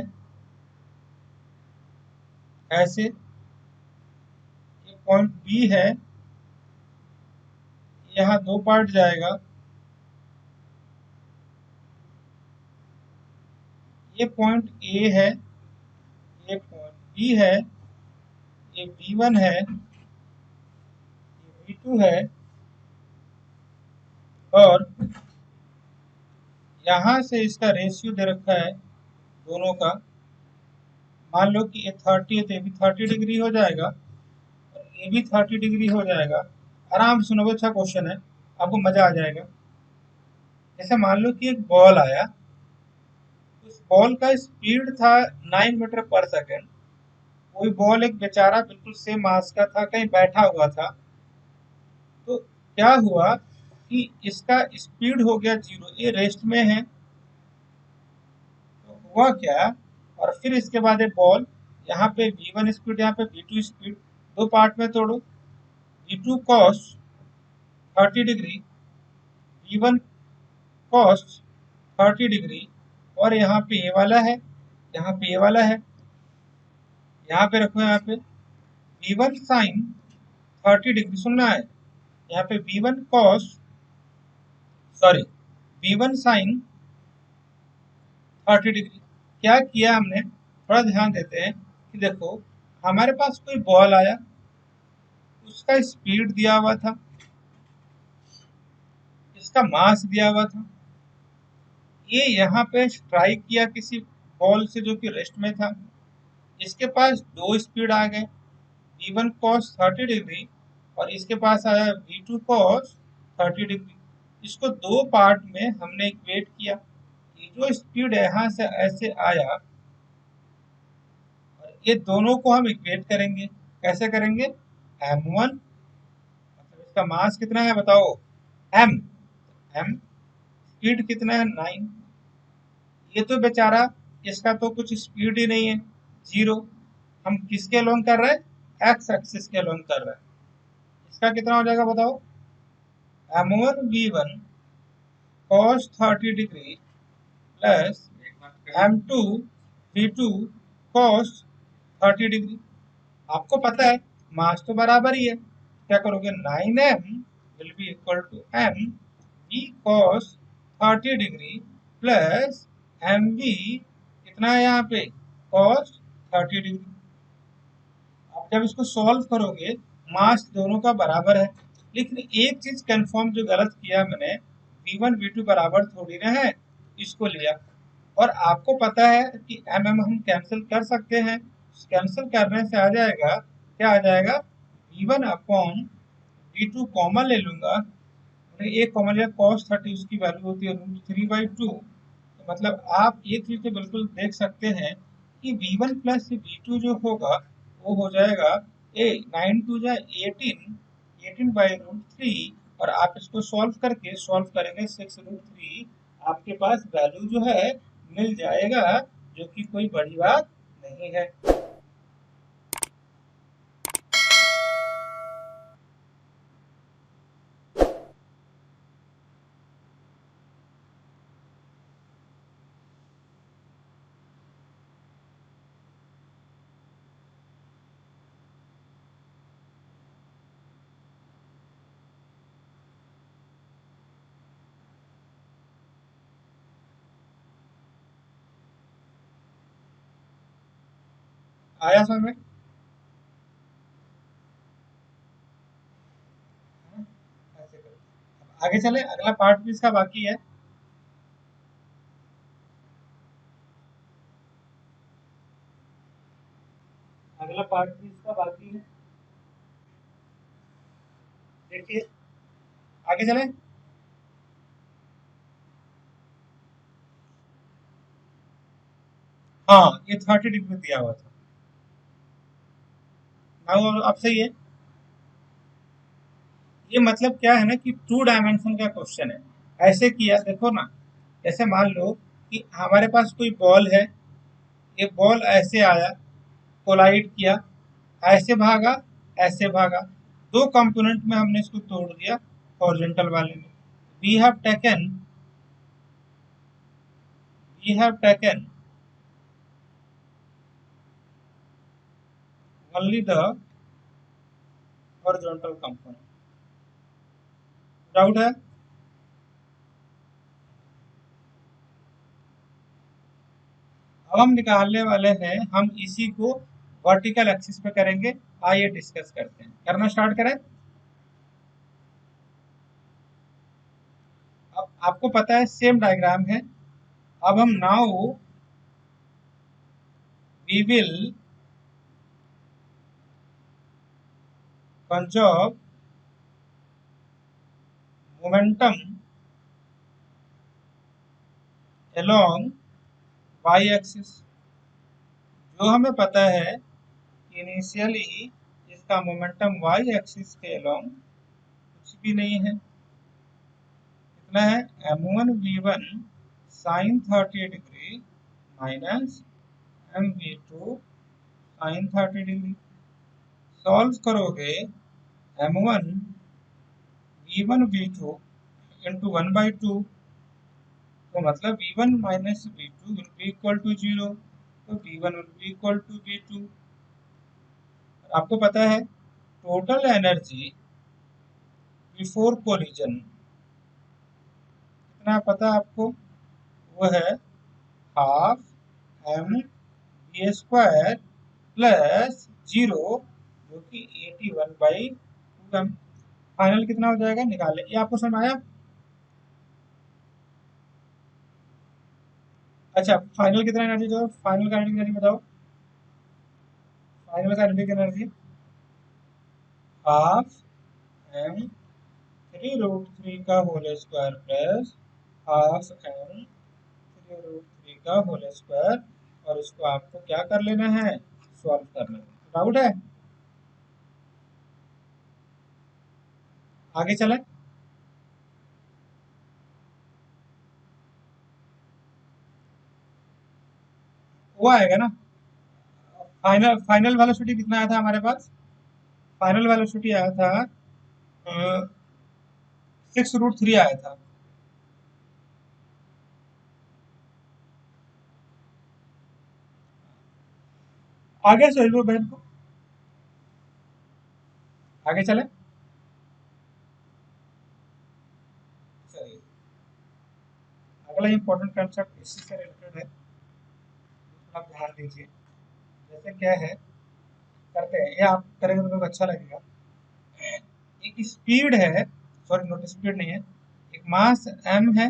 ऐसे, ये पॉइंट बी है, यहाँ दो पार्ट जाएगा, ये पॉइंट ए है, ये पॉइंट बी है, ये बी1 है, ये बी2 है, और यहाँ से इसका रेशियो दे रखा है दोनों का। मान लो कि ये 30 है तो ये भी 30 डिग्री हो जाएगा और ये भी 30 डिग्री हो जाएगा। आराम से सुनोगे, अच्छा क्वेश्चन है, आपको मजा आ जाएगा। जैसे मान लो कि एक बॉल आया, उस बॉल का स्पीड था 9 मीटर पर सेकेंड। कोई बॉल एक बेचारा बिल्कुल सेम मास का था, कहीं बैठा हुआ था, तो क्या हुआ कि इसका स्पीड हो गया जीरो, ये रेस्ट में है। तो हुआ क्या, और फिर इसके बाद ये बॉल यहाँ पे v1 स्पीड, यहाँ पे v2 स्पीड, दो पार्ट में तोड़ो, v2 cos 30 degree, v1 cos 30 degree, और यहाँ पे ये वाला है, यहाँ पे ये वाला है, यहाँ पे रखो, यहाँ पे V1 साइन 30 डिग्री सुनना है, यहाँ पे V1 cos, sorry V1 sign 30 degree. क्या किया हमने, थोड़ा ध्यान देते हैं कि देखो हमारे पास कोई बॉल आया, उसका स्पीड दिया हुआ था, इसका मास दिया हुआ था, ये यहाँ पे स्ट्राइक किया किसी बॉल से जो कि रेस्ट में था, इसके पास दो स्पीड आ गए, V1 cos 30 डिग्री और इसके पास आया V2 cos 30 डिग्री। इसको दो पार्ट में हमने इक्वेट किया, ये जो स्पीड यहाँ से ऐसे आया और ये दोनों को हम इक्वेट करेंगे। कैसे करेंगे, m1 मतलब इसका मास कितना है बताओ, m, स्पीड कितना है 9, ये तो बेचारा इसका तो कुछ स्पीड ही नहीं है, जीरो। हम किसके अलोंग कर रहे हैं, एक्स एक्सिस के अलोंग कर रहे हैं। इसका कितना हो जाएगा बताओ, m1 v1 cos 30 degree plus m2 v2 cos 30 degree. आपको पता है मास तो बराबर ही है, क्या करोगे, 9m will be equal to m v cos 30 degree plus mv कितना है यहाँ पे cos 30 डिग्री। आप जब इसको सॉल्व करोगे मास दोनों का बराबर है, लेकिन एक चीज कंफर्म जो गलत किया मैंने, v1 v2 बराबर थोड़ी ना है, इसको लिया। और आपको पता है कि mm हम कैंसिल कर सकते हैं, कैंसिल करने से आ जाएगा, क्या आ जाएगा, v1 अपॉन v2 कॉमन ले लूंगा, एक कॉमन लिया cos 30, उसकी वैल्यू होती है √3/2। तो मतलब आप ये चीज तो बिल्कुल देख सकते हैं कि v1 प्लस v2 जो होगा वो हो जाएगा 9 टू जा 18, 18/√3। और आप इसको सॉल्व करेंगे 6√3, आपके पास वैल्यू जो है मिल जाएगा, जो कि कोई बड़ी बात नहीं है। आया समझ में, ऐसे करो। अब आगे चले, अगला पार्ट भी इसका बाकी है। अगला पार्ट भी इसका बाकी है, देखिए आगे चले। हाँ ये 30 डिग्री दिया हुआ था, हाँ अब सही है। ये मतलब क्या है ना कि टू डायमेंशन का क्वेश्चन है। ऐसे किया देखो ना, जैसे मान लो कि हमारे पास कोई बॉल है, ये बॉल ऐसे आया, कोलाइड किया, ऐसे भागा, दो कंपोनेंट में हमने इसको तोड़ दिया हॉरिजॉन्टल वाले में। We have taken we have taken only the horizontal component. Doubt है, अब हम निकालने वाले हैं, हम इसी को वर्टिकल एक्सिस पे करेंगे। आइए डिस्कस करते हैं, करना स्टार्ट करें। अब आपको पता है सेम डायग्राम है। अब हम now we will conserve momentum along y axis. जो हमें पता है इनिशियली इसका मोमेंटम वाई एक्सिस के अलोंग कुछ भी नहीं है, कितना है, m1v1 sine 30 degree minus mv2 sine 30 degree. Solve करोगे m1 v1 v2 इंटू 1/2 तो मतलब V1 minus V2 will be equal to 0, तो V1 will be equal to V2। आपको पता है टोटल एनर्जी बिफोर कोलिजन कितना पता है आपको? वो है half M we square plus 0, जो कि 81/2m। फाइनल कितना हो जाएगा निकाले, ये आपको समझ आया? अच्छा, फाइनल कितना एनर्जी, जो फाइनल काइनेटिक एनर्जी बताओ। Final kinetic energy half m 3√3 का whole square plus half m 3√3 का होल स्क्वायर, और इसको आपको क्या कर लेना है, सॉल्व करना है। डाउट है? आगे चले। वो आएगा ना, फाइनल फाइनल वेलोसिटी कितना आया था हमारे पास? फाइनल वेलोसिटी आया था 6√3 आया था। आगे चलो बहन को, आगे चले। चलिए, अगला इंपॉर्टेंट कंसेप्ट इसी से रिलेटेड है, आप ध्यान दीजिए। जैसे क्या है, करते हैं, ये आप करेंगे तो मेरे को अच्छा लगेगा। एक स्पीड है, सॉरी नोट स्पीड नहीं है, एक मास m है,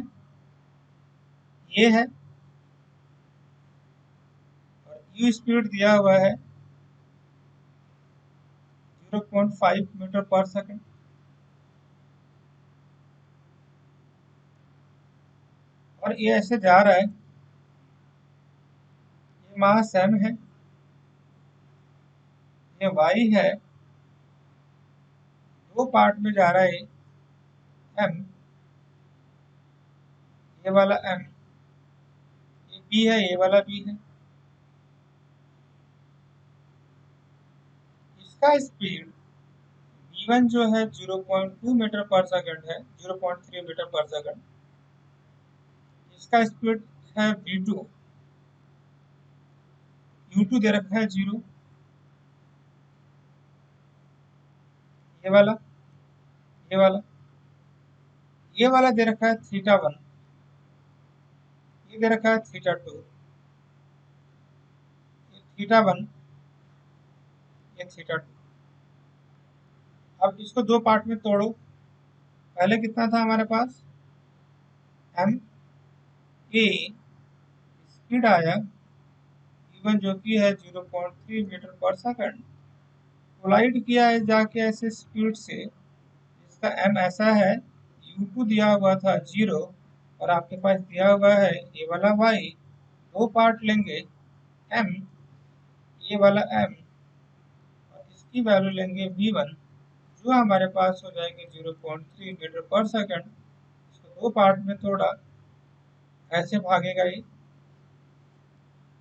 ये है, और u स्पीड दिया हुआ है 0.5 मीटर पर सेकंड, और ये ऐसे जा रहा है। ये मास m है, ये y है, दो पार्ट में जा रहा है m, ये वाला m, ये b है, ये वाला b है। इसका स्पीड v1 जो है 0.2 मीटर पर सेकंड है, 0.3 मीटर पर सेकंड। इसका स्पीड है v2, u2 दे रखा है 0, ये वाला, ये वाला, ये वाला दे रखा है θ1, ये दे रखा है θ2, ये θ1, ये θ2। अब इसको दो पार्ट में तोड़ो। पहले कितना था हमारे पास, m a स्पीड आया v1 जो कि है 0.3 मीटर पर सेकंड, कोलाइड किया है जाके ऐसे स्पीड से, इसका m ऐसा है, u2 दिया हुआ था 0, और आपके पास दिया हुआ है ये वाला y, दो पार्ट लेंगे m, ये वाला m, और इसकी वैल्यू लेंगे v1, जो हमारे पास हो जाएंगे 0.3 मीटर पर सेकंड। इसको दो पार्ट में तोड़ा, ऐसे भागेगा ये,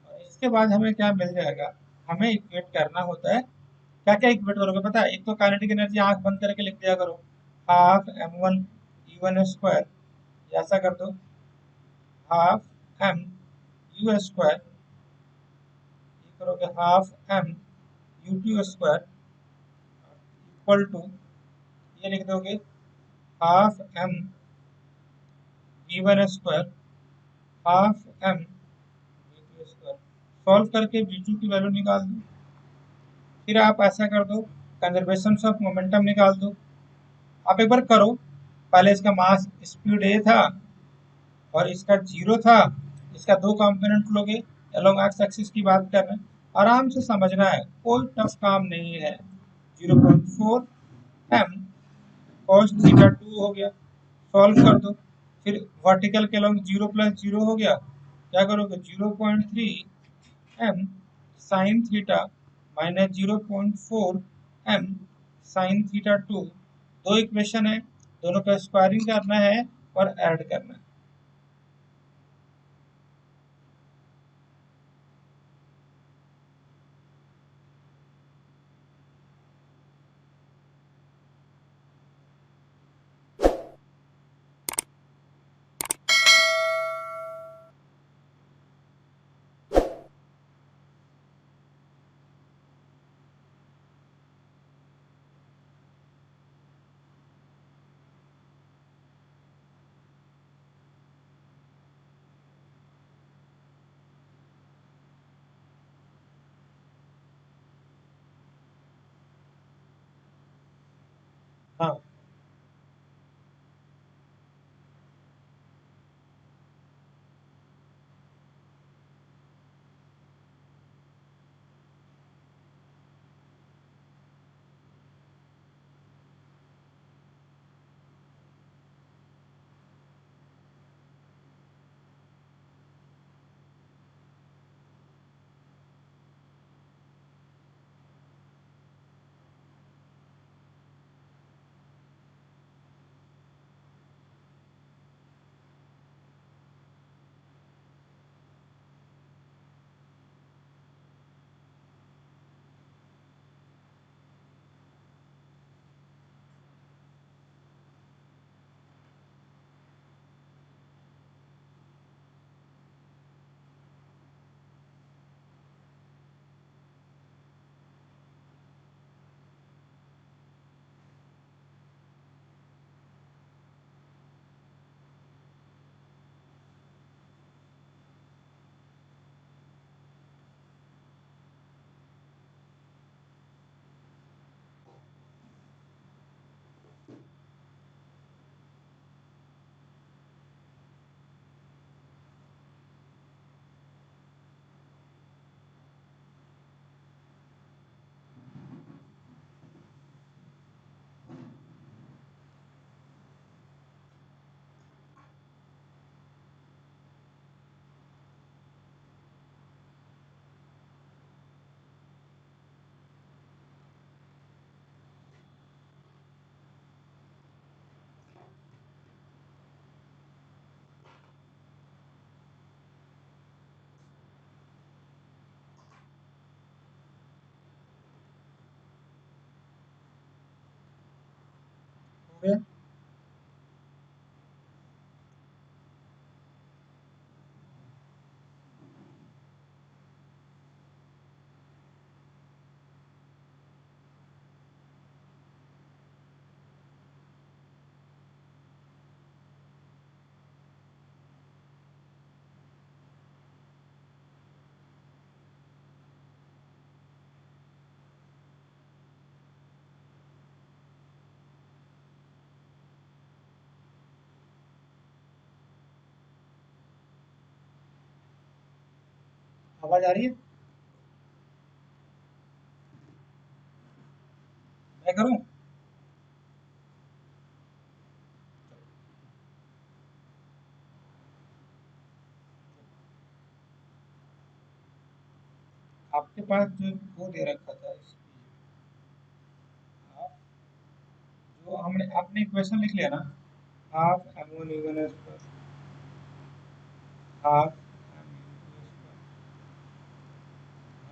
और इसके बाद हमें क्या मिल जाएगा, हमें इक्वेट करना होता है। क्या क्या इक्वेट करोगे पता है? एक तो काइनेटिक एनर्जी आंख बंद करके लिख दिया करो, हाफ m1 u1 स्क्वायर, ऐसा कर दो, हाफ m u स्क्वायर, ये करोगे half m u2 square equal to, ये लिख दोगे half m v1 square, half m v2 square. Solve करके v2 की वैल्यू निकाल दो। फिर आप ऐसा कर दो, कंजर्वेशन ऑफ मोमेंटम निकाल दो। आप एक बार करो, पहले इसका मास स्पीड a था और इसका 0 था, इसका दो कंपोनेंट लोगे, अलोंग एक्स एक्सिस की बात कर रहे हैं, आराम से समझना है, कोई टफ काम नहीं है। 0.4 m cos थीटा 2 हो गया, सॉल्व कर दो। फिर वर्टिकल के अलोंग 0 प्लस 0 हो गया, क्या करोगे, 0.3 m sine theta minus 0.4 m sign theta 2। दो इक्वेशन है, दोनों का स्क्वायरिंग करना है और ऐड करना है। हाँ हो गया। आवाज आ रही है? मैं करूँ? आपके पास जो वो दे रखा था आप जो हमने आपने इक्वेशन लिख लिया ना, half M one UN square, half M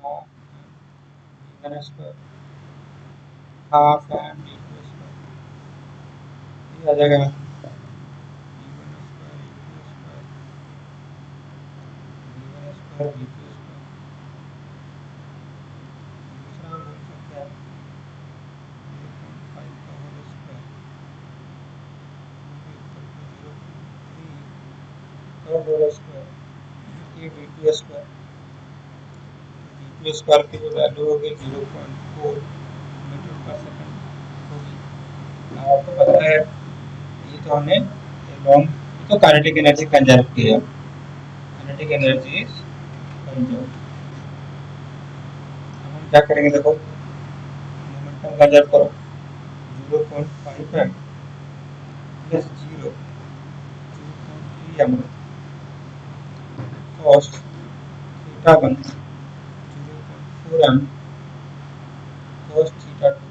half UN square, half M D square, ये आ जाएगा UN square UN square V two square. दूसरा हम बोल सकते हैं 0.5 का whole square equal to 0.3 whole square, ये V two square. V two square की जो वैल्यू होगी 0.4 मीटर पर सेकंड होगी। आपको पता है ये तो हमने लॉन्ग, ये तो काइनेटिक एनर्जी कंजर्व की है। Kinetic energy is conserve. हम क्या करेंगे देखो, मोमेंटम कंजर्व करो, 0.5 m plus 0.3 m cos theta 1, 0.4 m cos theta 2,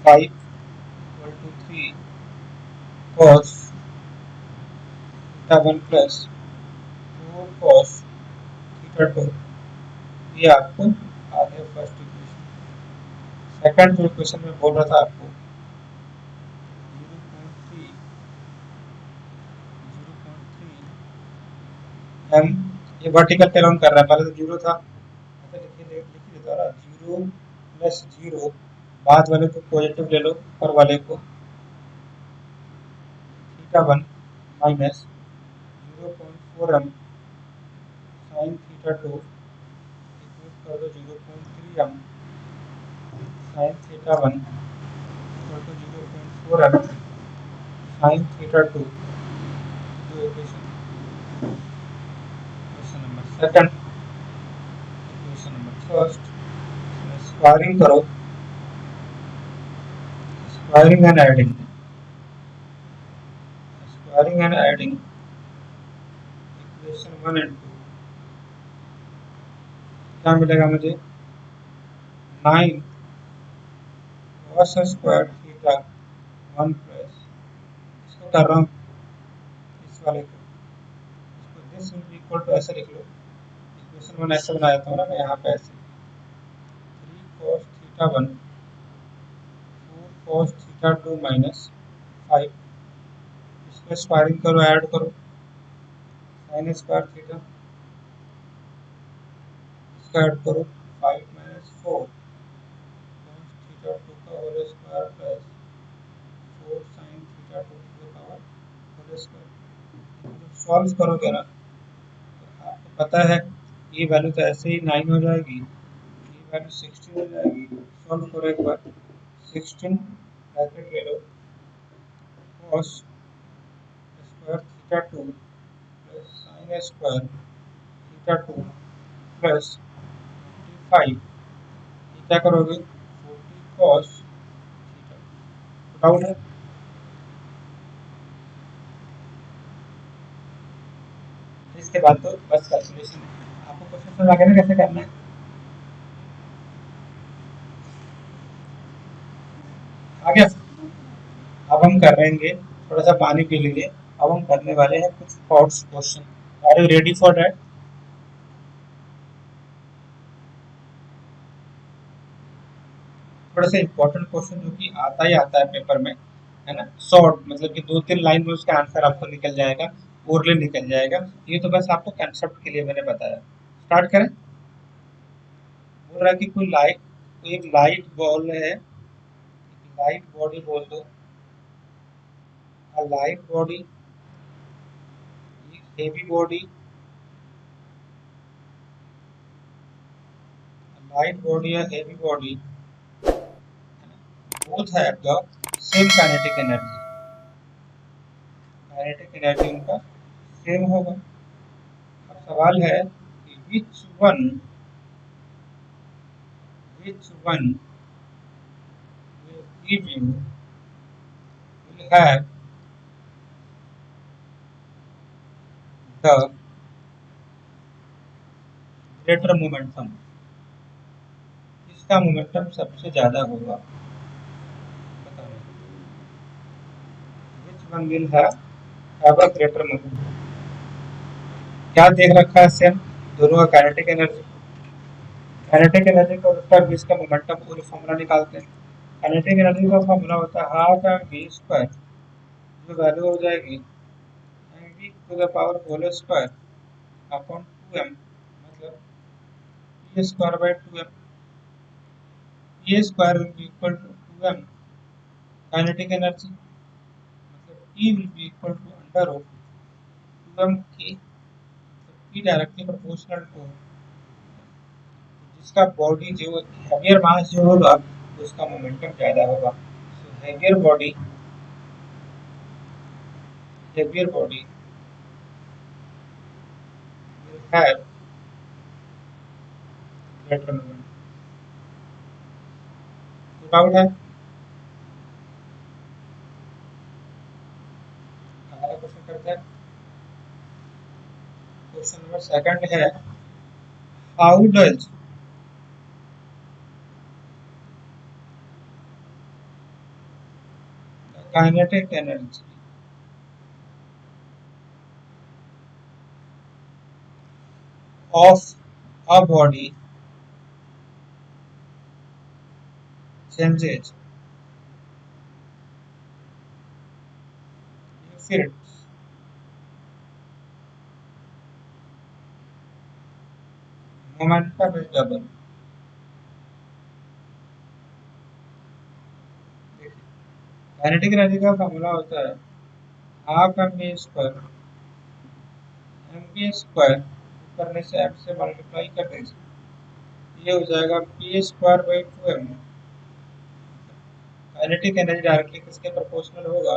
5 equal to 3 cos theta 1 plus 4 cos theta 2। ये आपको आ गया फर्स्ट इक्वेशन। सेकंड जो इक्वेशन में बोल रहा था आपको 0.3 एम, ये वर्टिकल पे राउंड कर रहा है, पहले तो जीरो था। अच्छा लिखिए दोबारा, जीरो प्लस जीरो, बाद वाले को पॉजिटिव ले लो, ऊपर वाले को theta 1 minus 0.4 M sine theta 2 कर दो 0.3 M sine theta 1 equal to 0.4 M sine theta 2 equation number second. Equation number first squaring करो, squaring and adding, squaring and adding equation 1 and 2 क्या मिलेगा मुझे 9 cos स्क्वायर थीटा 1 प्लस, इसको कर रहा हूँ इस वाले को, इसको this will be equal to ऐसे लिख लो, इक्वेशन 1 ऐसे बना देता हूँ ना मैं यहाँ पे ऐसे 3 cos theta 1 4 cos theta 2 minus 5, इसको स्क्वायरिंग करो, ऐड करो साइन स्क्वायर थीटा, इसका ऐड करो 5 माइनस 4 cos थीटा 2 का whole square plus 4 sin theta 2 to the power whole square. जब सॉल्व करोगे ना तो आपको पता है ये वैल्यू तो ऐसे ही 9 हो जाएगी, ये वैल्यू 16 हो जाएगी। सॉल्व करो एक बार, 16 ब्रैकेट ले लो cos square theta 2 plus sin square theta 2 plus 45, ये क्या करोगे 40 cos थीटा, डाउट है? इसके बाद तो बस कैलकुलेशन है, आपको क्वेश्चन समझ आ गया ना कैसे करना है। आ गया? अब हम कर रहेंगे, थोड़ा सा पानी पी लीजिए, अब हम करने वाले हैं कुछ thoughts question. Are you ready for that? थोड़ा सा इंपॉर्टेंट क्वेश्चन जो कि आता ही आता है पेपर में, है ना, शॉर्ट मतलब कि 2-3 लाइन में उसका आंसर आपको निकल जाएगा, ओरली निकल जाएगा। ये तो बस आपको कंसेप्ट के लिए मैंने बताया। स्टार्ट करें। बोल रहा है कि कोई लाइट, कोई एक लाइट बॉल है, लाइट बॉडी बोल दो, light body, heavy body, light body या heavy body both have the same kinetic energy, kinetic energy उनका सेम होगा। अब सवाल है कि which one will give you, will have the greater momentum, इसका मोमेंटम सबसे ज्यादा होगा, बताओ। which one will have a greater momentum, क्या देख रखा है सेम दोनों का काइनेटिक एनर्जी, काइनेटिक एनर्जी का उसका भी इसका मोमेंटम पूरी फॉर्मूला निकालते हैं। काइनेटिक एनर्जी का फॉर्मूला होता है हाफ एम वी स्क्वायर, जो वैल्यू हो जाएगी M V to the power whole square upon 2m, मतलब P square by 2m, P square will be equal to 2m kinetic energy, मतलब P will be equal to under of 2m k, P directly proportional to जिसका body जो heavier mass जो होगा उसका momentum ज्यादा होगा। So heavier body will have greater momentum. Doubt है? अगला क्वेश्चन करते हैं। क्वेश्चन नंबर सेकंड है how does kinetic energy of a body changes if its momentum is double। Kinetic energy का फॉर्मूला होता है half M we square, m we square करने से एम से मल्टीप्लाई कर देंगे, ये हो जाएगा P square by 2m kinetic energy directly किसके प्रोपोर्शनल होगा,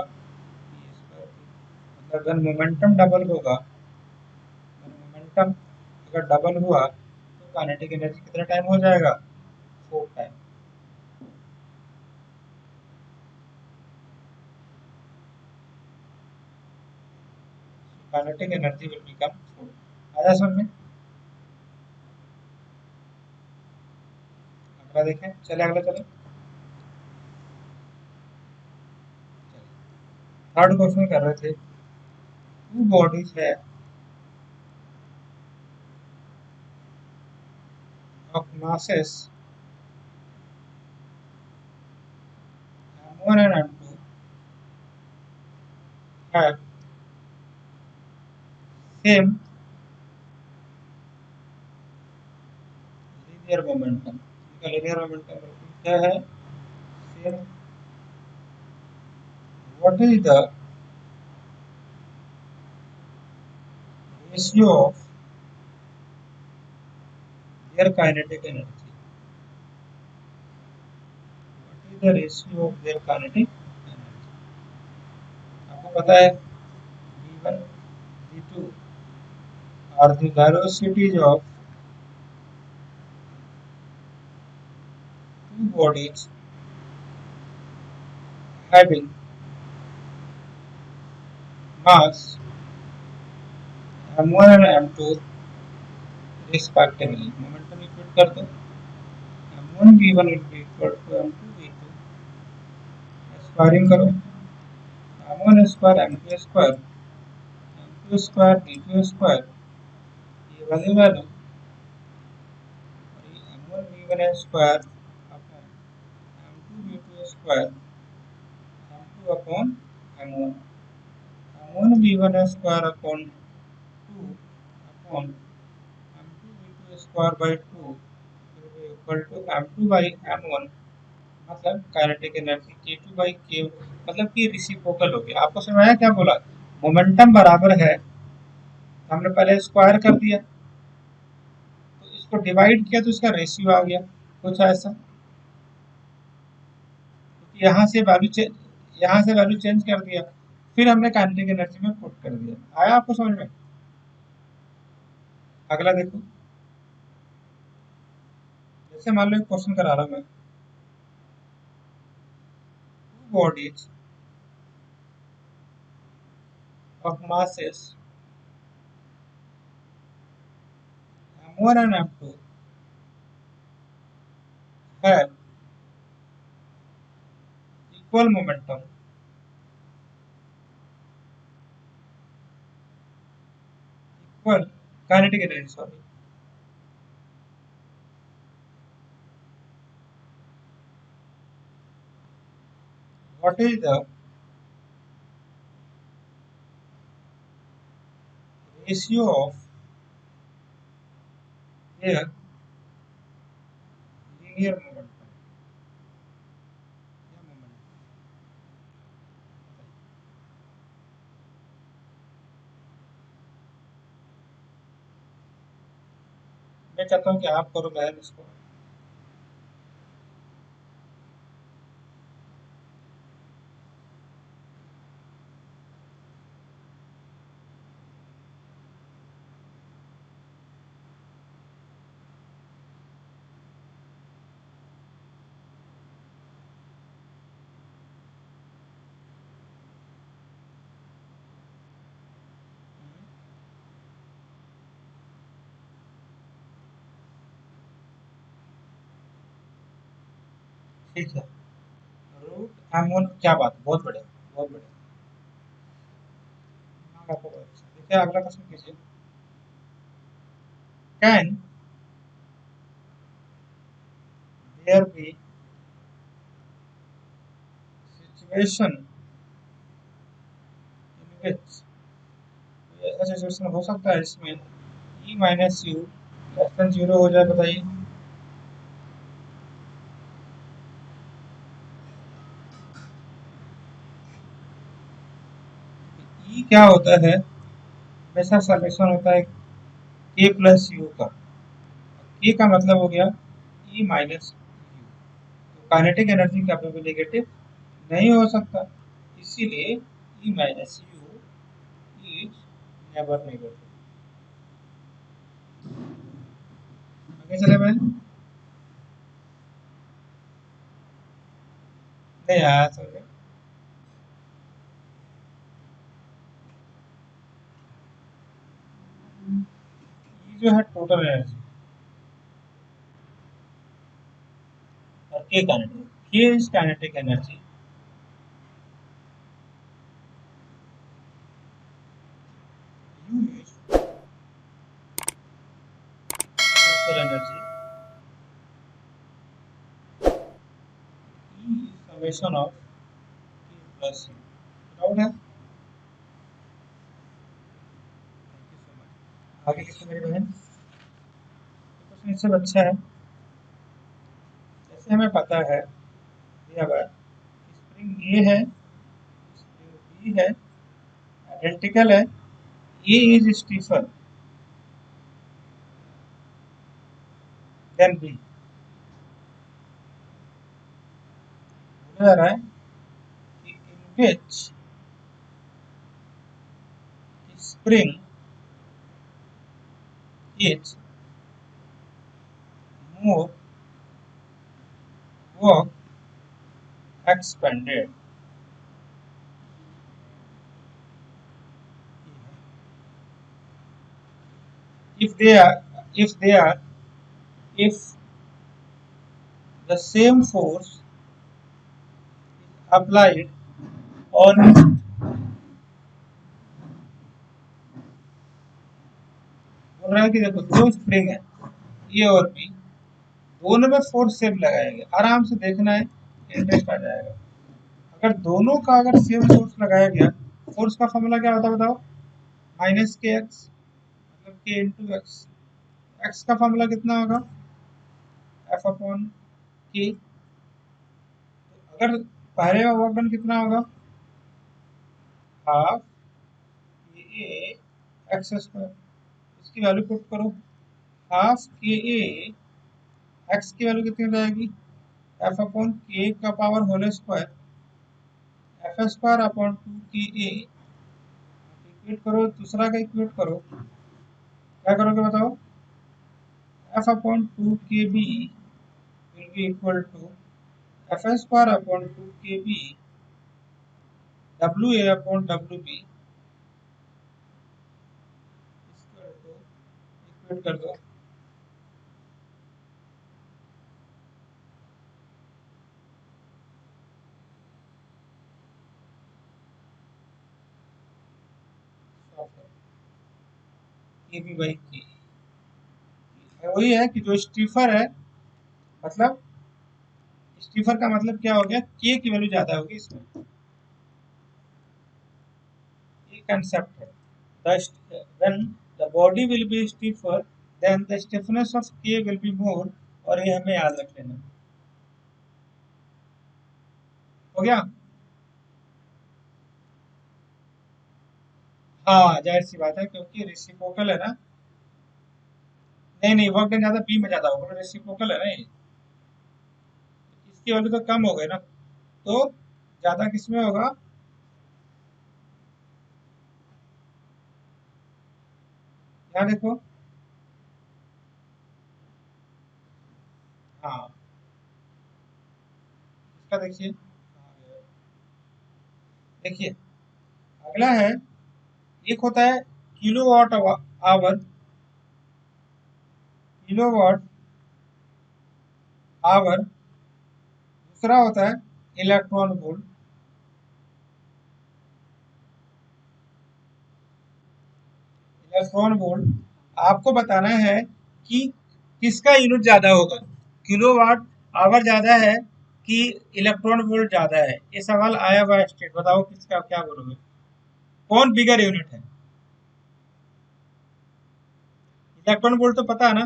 मतलब अगर मोमेंटम डबल होगा, मोमेंटम अगर डबल हुआ तो काइनेटिक एनर्जी कितना टाइम हो जाएगा, 4 time. Kinetic energy will become 4। आया समझ में? अगला देखें, चले अगला चले। थर्ड क्वेश्चन कर रहे थे, टू बॉडीज है of masses m1 and m2 have same linear momentum। इनका linear momentum क्या है, same। what is the ratio of their kinetic energy, what is the ratio of their kinetic energy। आपको पता है v1 v2 are the velocities of two bodies having mass m1 and m2 respectively। Momentum equate कर दो, m1 v1 will be equal to m2 v2, squaring करो, m1 square m2 square m2 square v2 square, ये वाली value, और ये m1 v1 square upon m2 v2 square m2 upon m1, m1 v1 square upon 2 upon m2 v2 square by 2 equal to m2 by m1, मतलब kinetic energy k2 by k, मतलब कि reciprocal हो गया। आपको समझ आया क्या बोला, मोमेंटम बराबर है, हमने पहले स्क्वायर कर दिया तो इसको डिवाइड किया तो इसका रेशियो आ गया, कुछ ऐसा। तो यहाँ से वैल्यू चेंज कर दिया, फिर हमने काइनेटिक एनर्जी में पुट कर दिया। आया आपको समझ में? अगला देखो, जैसे मान लो एक क्वेश्चन करा रहा हूं मैं, two bodies of masses m1 and m2 have equal momentum, equal kinetic energy, sorry। what is the ratio of their linear momentum या momentum। मैं चाहता हूँ कि आप करो बहन इसको। ठीक है, रूट m1, क्या बात, बहुत बढ़िया, बहुत बढ़िया। देखिए अगला क्वेश्चन कीजिए, can there be situation in which, ऐसा सिचुएशन हो सकता है इसमें e minus U less than 0 हो जाए, बताइए। e क्या होता है, हमेशा समेशन होता है k प्लस यू का, k का मतलब हो गया e माइनस यू, तो काइनेटिक एनर्जी का भी नेगेटिव नहीं हो सकता, इसीलिए E minus U is never negative. आगे चले भाई, नहीं आया समझे। ये जो है टोटल एनर्जी और के काइनेटिक, के is kinetic energy, you is total energy, E is summation of के प्लस यू। डाउट है? Thank you so much. आगे लिखिए मेरी बहन, क्वेश्चन इससे अच्छा है। जैसे हमें पता है दिया हुआ स्प्रिंग ए है, स्प्रिंग बी है, आइडेंटिकल है, A is stiffer than B. बोला जा रहा है कि in which spring is more work expanded, if they are if they are if the same force applied on, बोल रहा है कि देखो दो स्प्रिंग है ए और बी, दोनों में फोर्स सेम लगाएंगे, आराम से देखना है, इंटरेस्ट आ जाएगा। अगर दोनों का अगर सेम फोर्स लगाया गया, फोर्स का फॉर्मूला क्या होता है बताओ? माइनस के एक्स, मतलब के इंटू एक्स। एक्स का फॉर्मूला कितना होगा? एफ अपॉन के। अगर पहले का वर्क डन कितना होगा? हाफ के ए एक्स स्क्वायर। इसकी वैल्यू पुट करो, हाफ के ए एक्स की वैल्यू कितनी हो जाएगी? एफ अपॉन के का power whole square, f square upon 2 k ए। इक्वेट करो, दूसरा का इक्वेट करो, क्या करोगे बताओ? F upon 2 K B will be equal to F square upon 2 K B W A upon W B equal to, equate कर दो, के बी बाई के। वही है कि जो स्टीफर है, मतलब स्टीफर का मतलब क्या हो गया? के की वैल्यू ज्यादा होगी इसमें, ये कंसेप्ट है। when the body will be stiffer, then the stiffness of K will be more, और ये हमें याद रख लेना। हो गया? हाँ जाहिर सी बात है, क्योंकि रेसिप्रोकल है ना। नहीं नहीं, वर्क डन ज्यादा बी में ज्यादा होगा, रेसिप्रोकल है ना ये, इसकी वैल्यू तो कम हो गई ना, तो ज्यादा किसमें होगा? यहाँ देखो, हाँ इसका देखिए, देखिए अगला है, एक होता है किलोवाट आवर, किलोवाट आवर, दूसरा होता है इलेक्ट्रॉन वोल्ट। इलेक्ट्रॉन वोल्ट आपको बताना है कि किसका यूनिट ज्यादा होगा, किलोवाट आवर ज्यादा है कि इलेक्ट्रॉन वोल्ट ज्यादा है। ये सवाल आया हुआ स्टेट, बताओ किसका, क्या बोलोगे? कौन बिगर यूनिट है? इलेक्ट्रॉन वोल्ट तो पता है ना,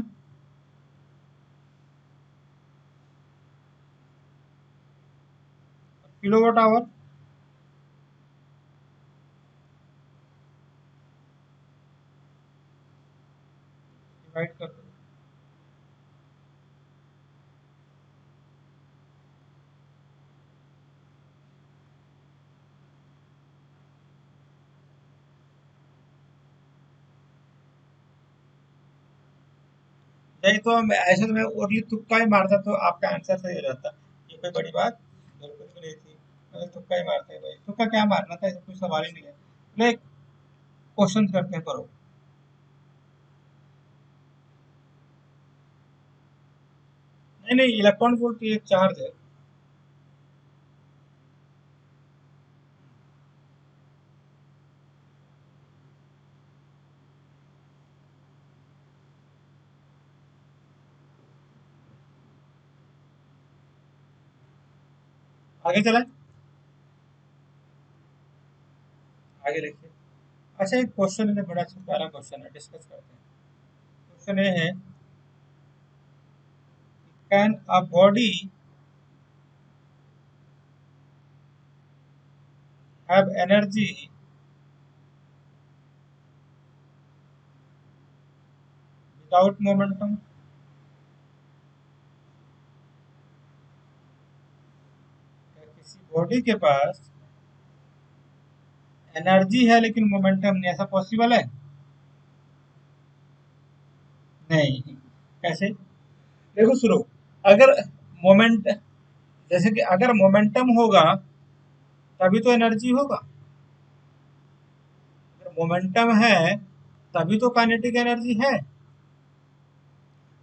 किलोवाट आवर डिवाइड कर दो, नहीं तो मैं ऐसे तो मैं ओनली तुक्का ही मारता तो आपका आंसर सही हो जाता। ये कोई बड़ी बात बिल्कुल भी नहीं थी। मैं तुक्का ही मारते भाई, तुक्का क्या मारना था, ऐसा कोई सवाल ही नहीं है। ले क्वेश्चन करते हैं, करो। नहीं नहीं, इलेक्ट्रॉन वोल्ट तो एक चार्ज है। आगे चलें, आगे लिखिए। अच्छा, एक क्वेश्चन है, बड़ा अच्छा प्यारा क्वेश्चन है, डिस्कस करते हैं। क्वेश्चन ये है, can a body have energy without momentum? किसी बॉडी के पास एनर्जी है लेकिन मोमेंटम नहीं, ऐसा पॉसिबल है? नहीं। कैसे? देखो सुनो, अगर मोमेंट, जैसे कि अगर मोमेंटम होगा तभी तो एनर्जी होगा। अगर मोमेंटम है तभी तो काइनेटिक एनर्जी है।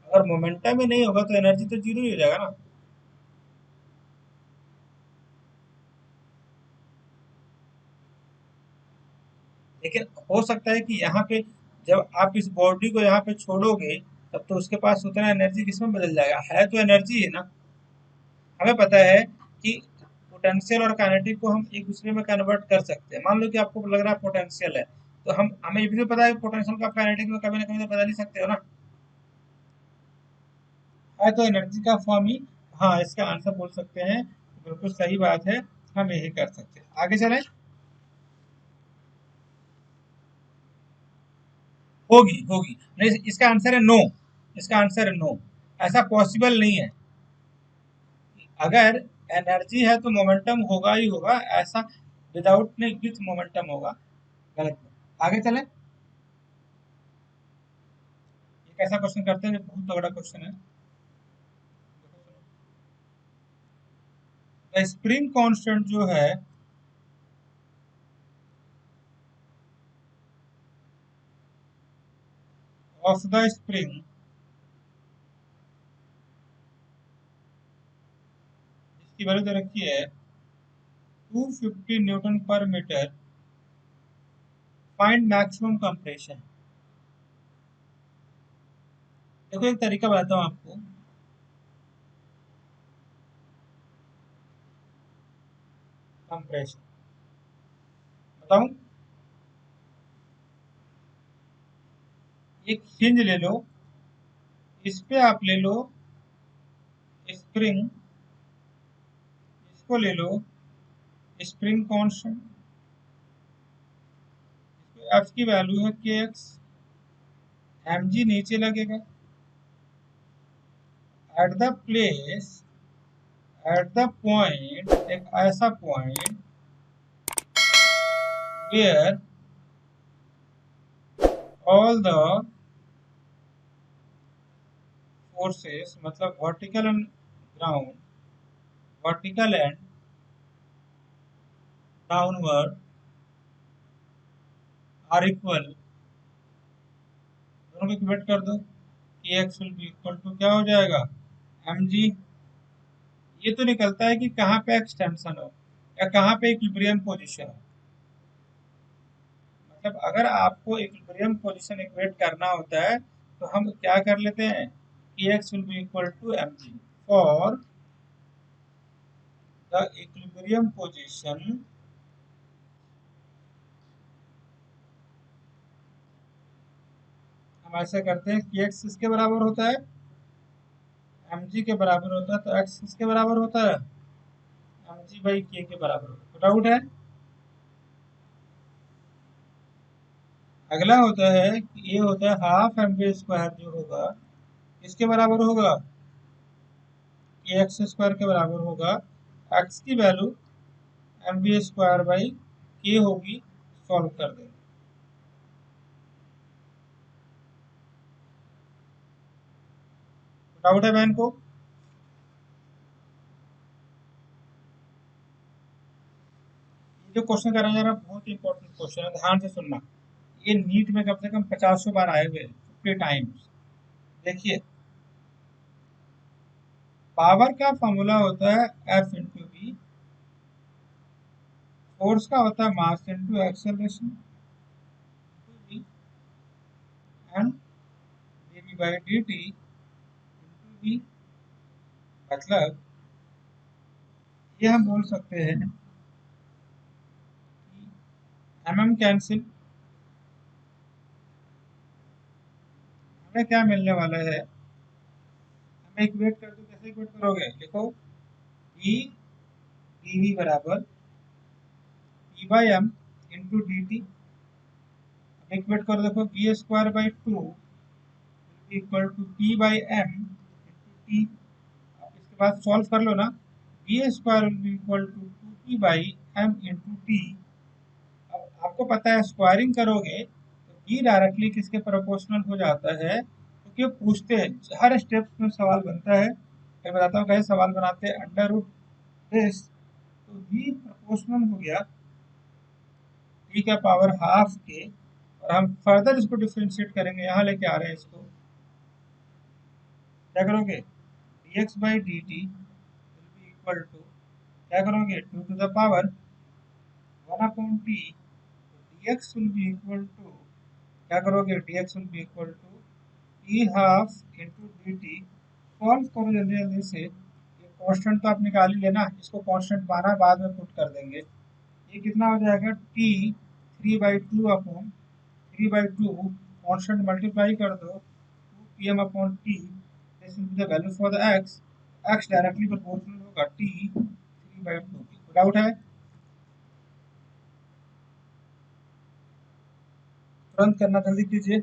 अगर मोमेंटम ही नहीं होगा तो एनर्जी तो जीरो ही हो जाएगा ना। लेकिन हो सकता है कि यहाँ पे जब आप इस बॉडी को यहाँ पे छोड़ोगे तब तो उसके पास उतना एनर्जी किसमें बदल जाएगा, है तो एनर्जी है ना। हमें पता है कि पोटेंशियल और काइनेटिक को हम एक दूसरे में कन्वर्ट कर सकते हैं। मान लो कि आपको लग रहा है पोटेंशियल है, तो हम हमें ये भी तो पता है पोटेंशियल का काइनेटिक में कभी ना कभी तो बदल ही सकते हो ना। है तो एनर्जी का फॉर्म ही। हाँ, इसका आंसर बोल सकते हैं, बिल्कुल सही बात है। हम यही कर सकते हैं, आगे चलें। होगी होगी नहीं, इसका आंसर है नो। इसका आंसर है नो। ऐसा पॉसिबल नहीं है। अगर एनर्जी है तो मोमेंटम होगा ही होगा, ऐसा विदाउट नहीं, विथ मोमेंटम होगा। गलत। आगे चलें। ये कैसा क्वेश्चन करते हैं, ये बहुत तगड़ा क्वेश्चन है। द स्प्रिंग कांस्टेंट जो है ऑफ द स्प्रिंग, इसकी वैल्यू दे रखी है 250 न्यूटन पर मीटर। Find maximum compression. देखो एक तरीका बताता हूँ आपको। कंप्रेशन बताऊं? एक हिंज ले लो, इस पे आप ले लो स्प्रिंग, इसको ले लो स्प्रिंग कांस्टेंट, एफ की वैल्यू है के एक्स, एम जी नीचे लगेगा। At the place, at the point, एक ऐसा point where all the forces, मतलब vertical and ground, vertical and downward are equal, दोनों को इक्वेट कर दो। K x will be equal to क्या हो जाएगा, एम जी। ये तो निकलता है कि कहाँ पे एक्सटेंशन हो या कहाँ पे इक्विलिब्रियम पोजीशन हो। मतलब अगर आपको इक्विलिब्रियम पोजीशन इक्वेट करना होता है तो हम क्या कर लेते हैं, k x will be equal to m g for the equilibrium position. हम ऐसा करते हैं कि एक्स किसके बराबर होता है, एम जी के बराबर होता है, तो एक्स किसके बराबर होता है, एम जी बाई के बराबर होता है। डाउट है? अगला होता है कि ये होता है हाफ एम बी स्क्वायर जो होगा, इसके बराबर होगा, कि एक्स स्क्वायर के बराबर होगा। एक्स की value m b square by k होगी, सॉल्व कर देंगे। डाउट है बहन को? ये जो क्वेश्चन करा जा रहा है बहुत इंपॉर्टेंट क्वेश्चन है, ध्यान से सुनना। ये नीट में कम से कम 50 बार आए हुए 50 टाइम्स। देखिए, पावर का फॉर्मूला होता है एफ इंटू बी, फोर्स का होता है mass into acceleration and dv by dt into v। मतलब ये हम बोल सकते हैं कि mm कैंसिल, हमें क्या मिलने वाला है, हमें इक्वेट कर दो। कैसे इक्वेट करोगे, लिखो v dv बराबर p by m into dt। अब इक्वेट कर देखो, v square by 2 equal to p by m into t। अब इसके बाद सॉल्व कर लो ना, v square will be equal to 2p by m into t। अब आपको पता है स्क्वायरिंग करोगे तो v डायरेक्टली किसके प्रोपोर्शनल हो जाता है, क्योंकि वो पूछते हैं हर स्टेप में सवाल बनता है। मैं बताता हूँ कैसे सवाल बनाते हैं, अंडर रूट दिस, तो v प्रोपोर्शनल हो गया t का पावर हाफ के। और हम फर्दर इसको डिफ्रेंशिएट करेंगे, यहाँ लेके आ रहे हैं इसको, क्या करोगे, dx by D t will be equal to, क्या करोगे, 2 to the power 1 upon t, dx will be equal to, क्या करोगे, dx will be equal to t half into d t. Solve करो जल्दी जल्दी से, ये कांस्टेंट तो आप निकाल ही लेना, इसको कांस्टेंट माना बाद में पुट कर देंगे। ये कितना हो जाएगा, टी 3/2 अपॉन 3/2, कांस्टेंट मल्टीप्लाई कर दो 2 pm upon T, this will be the value for the x. X directly proportional होगा टी 3/2 की। डाउट है, तुरंत करना, जल्दी कीजिए।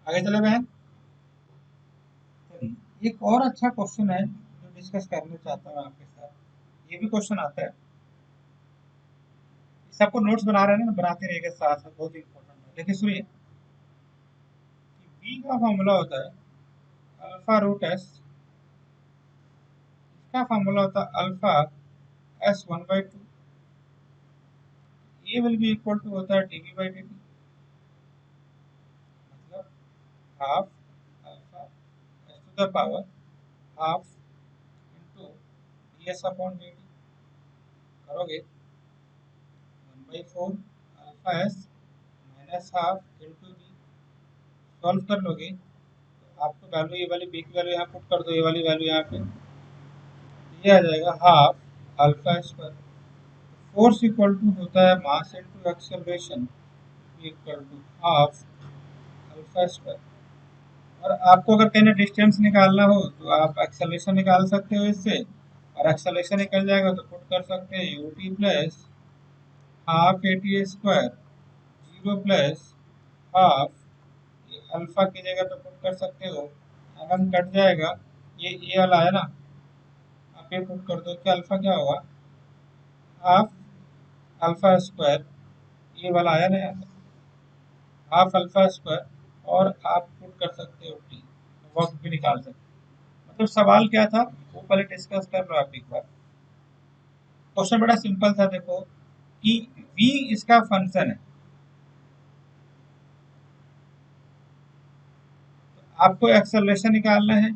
आगे चले बहन। चलिए, एक और अच्छा क्वेश्चन है जो डिस्कस करना चाहता हूँ आपके साथ। ये भी क्वेश्चन आता है, सबको नोट्स बना रहे हैं ना, बनाते रहिएगा साथ साथ, बहुत इंपॉर्टेंट है। देखिए सुनिए, v का फॉर्मूला होता है अल्फा रूट एस, इसका फॉर्मूला होता है अल्फा s1/2, ये विल बी इक्वल टू होता है dv बाई dt, मतलब half alpha s to the power half into ds upon dt। करोगे 1/4 alpha s minus half into v, solve कर लोगे तो आपको वैल्यू, ये वाली b की वैल्यू यहाँ पुट कर दो, ये वाली वैल्यू यहाँ पे, ये आ जाएगा half alpha square. Force equal to होता है mass into acceleration equal to half alpha square. और आपको अगर कहीं डिस्टेंस निकालना हो तो आप एक्सेलरेशन निकाल सकते हो इससे, और एक्सेलरेशन निकल जाएगा तो पुट कर सकते हैं you t plus half a t square, zero plus half, alpha की जगह तो पुट कर सकते हो, एम कट जाएगा, ये वाला है ना, आप ये पुट कर दो कि अल्फा क्या होगा, हाफ अल्फा स्क्वायर, ये वाला आया ना यहाँ, हाफ अल्फा स्क्वायर, और आप पुट कर सकते हो टी, वक्त भी निकाल सकते हो। मतलब सवाल क्या था वो पहले डिस्कस कर लो आप एक बार। क्वेश्चन बड़ा सिंपल था, देखो कि v इसका फंक्शन है। तो आपको एक्सेलरेशन निकालना है,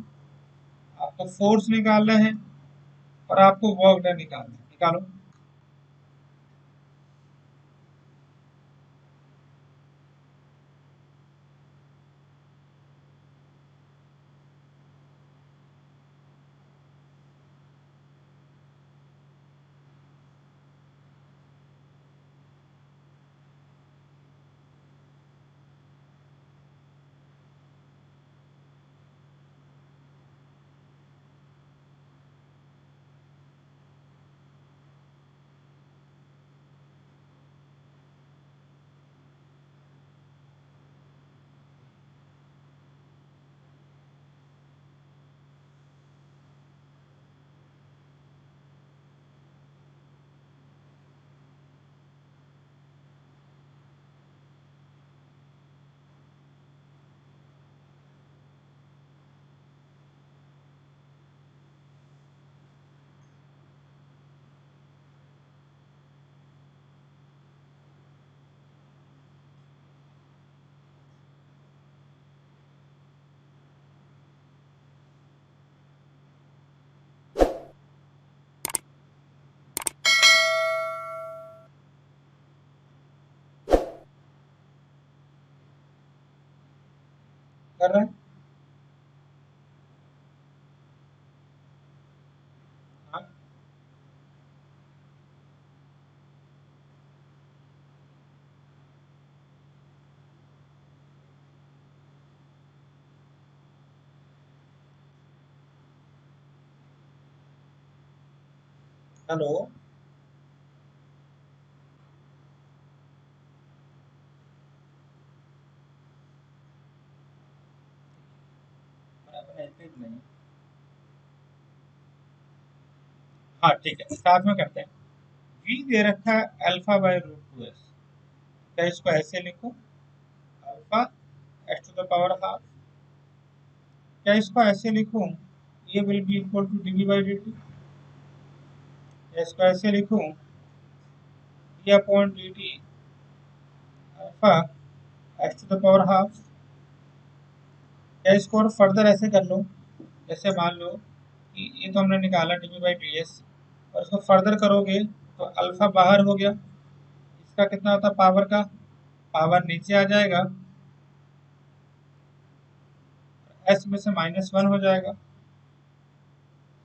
आपको फोर्स निकालना है और आपको वर्क डन निकालना है। निकालो। कर रहे हैं। हाँ, हेलो। अपने पे नहीं। हाँ ठीक है, साथ में करते हैं। v दे रखा है अल्फा बाय रूट 2s। क्या इसको ऐसे लिखो, alpha x to the power half. क्या इसको ऐसे लिखूं, ये will be equal to d by D t. या इसको ऐसे लिखूं, e upon D T alpha x to the power half. या इसको और फर्दर ऐसे कर लो, जैसे मान लो कि ये तो हमने निकाला डी बाई डी एस, और इसको फर्दर करोगे तो अल्फा बाहर हो गया, इसका कितना होता है पावर का, पावर नीचे आ जाएगा, एस में से -1 हो जाएगा।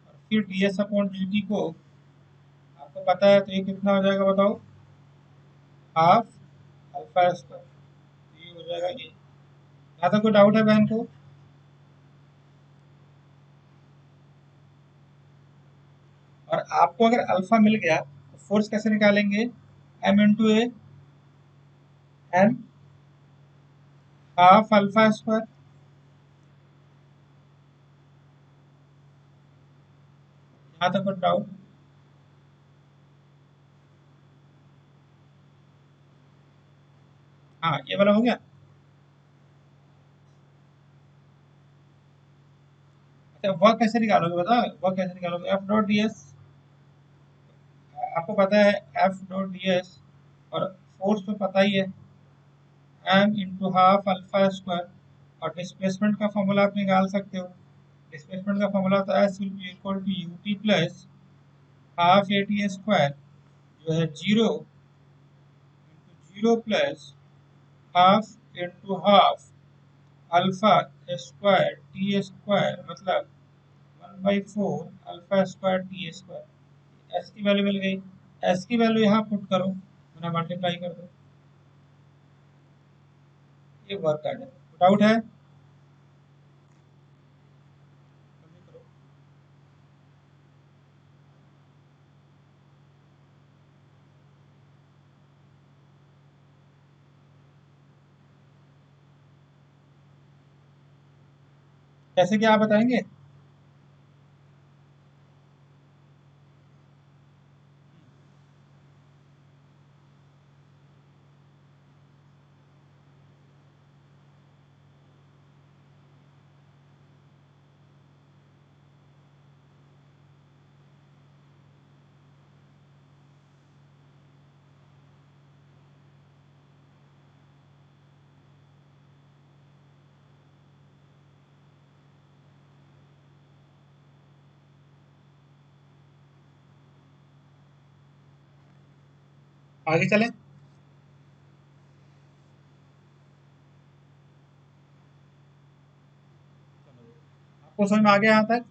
और फिर D S upon D T को आपको पता है, तो ये कितना हो जाएगा बताओ, हाफ अल्फा स्क्वायर। ये हो जाएगा ये। यहाँ तक कोई डाउट है बहन को? और आपको अगर अल्फा मिल गया तो फोर्स कैसे निकालेंगे, M into A N half alpha square. यहाँ तक कोई डाउट? हाँ, ये वाला हो गया। अच्छा, वह कैसे निकालोगे बताओ, वह कैसे निकालोगे, एफ डॉट डी एस। आपको पता है एफ डॉट डी एस, और फोर्स तो पता ही है, m into half alpha square. और डिस्प्लेसमेंट का फॉर्मूला आप निकाल सकते हो। डिस्प्लेसमेंट का फॉर्मूला होता है s will be equal to u t plus half a t square, जो है 0 plus half into half alpha square t square, मतलब 1/4 alpha square t square. S की वैल्यू मिल गई, एस की वैल्यू यहाँ पुट करो, मैंने मल्टीप्लाई कर दो, ये वर्क आ जाए। डाउट है? कैसे क्या आप बताएंगे? आगे चले। आपको समझ में आ गया यहाँ तक?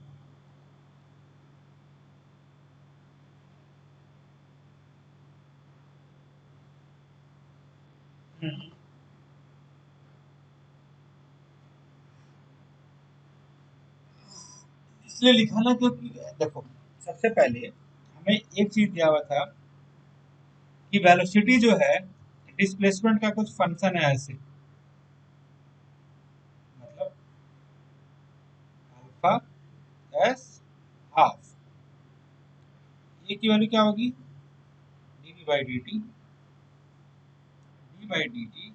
हम्म। इसलिए लिखा ना, क्योंकि देखो, सबसे पहले हमें एक चीज दिया हुआ था कि वेलोसिटी जो है डिस्प्लेसमेंट का कुछ फंक्शन है ऐसे, मतलब अल्फा एस हाफ, ये की वैल्यू क्या होगी, D by D T, D by D T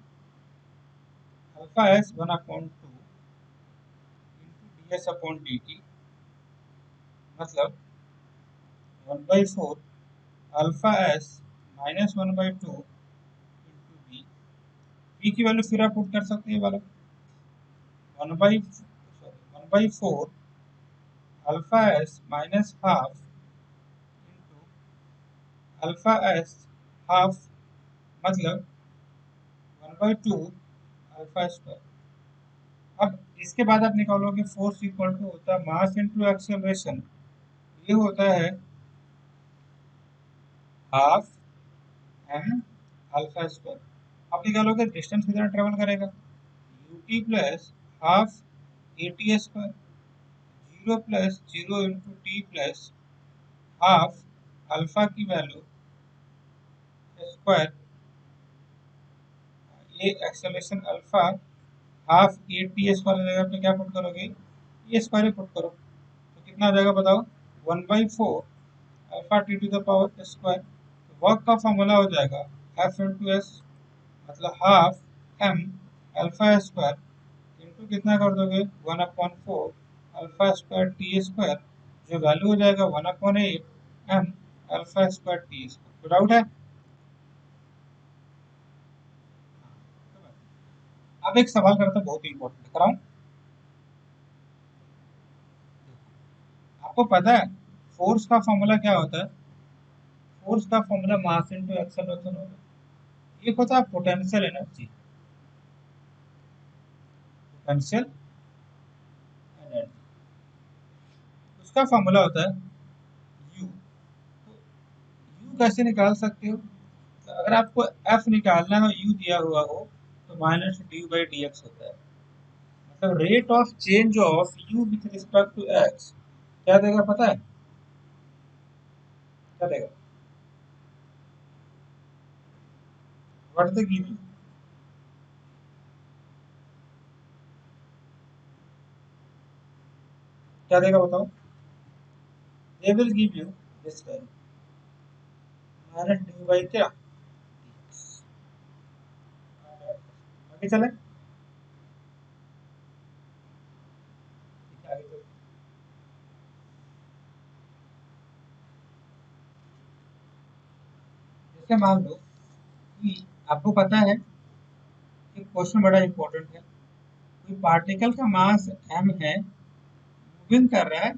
alpha S one upon two into D S upon D T, मतलब one by four alpha S minus one by two into B. B की value फिर आप put कर सकते हैं वाला, one by four alpha S minus half into alpha S half, मतलब one by two alpha square. अब इसके बाद आप निकालोगे फोर्स इक्वल टू होता है मास इंटू एक्सेलरेशन, ये होता है हाफ एम अल्फा स्क्वायर। आप निकालोगे डिस्टेंस कितना ट्रेवल करेगा, you t plus half a t square, zero plus zero into T plus half alpha की वैल्यू स्क्वायर, ये acceleration alpha half a t square जगह पे क्या पुट करोगे, ये स्क्वायर ही पुट करो, तो कितना आ जाएगा बताओ, one by four alpha t to the power square. Work का फॉर्मूला हो जाएगा एफ इंटू एस, मतलब half m alpha square into कितना कर दोगे, one upon four alpha square t square, जो वैल्यू हो जाएगा one upon eight m alpha square t square. तो डाउट है? अब एक सवाल करता, बहुत ही इंपॉर्टेंट कराऊं, आपको पता है फोर्स का फॉर्मूला क्या होता है, फोर्स का फॉर्मूला मास इनटू एक्सेलरेशन होता है। एक होता है पोटेंशियल एनर्जी, पोटेंशियल एनर्जी, उसका फॉर्मूला होता है यू। तो यू कैसे निकाल सकते हो, तो अगर आपको एफ निकालना हो, यू दिया हुआ हो, तो minus d by d x होता है, मतलब rate of change of u with respect to x क्या देगा पता है, क्या देगा, व्हाट द क्या देगा बताओ, they will give you this value minus d by क्या, आगे चले, आगे चले। जैसे मान लो कि आपको पता है कि क्वेश्चन बड़ा इंपॉर्टेंट है, कोई पार्टिकल का मास m है, मूविंग कर रहा है,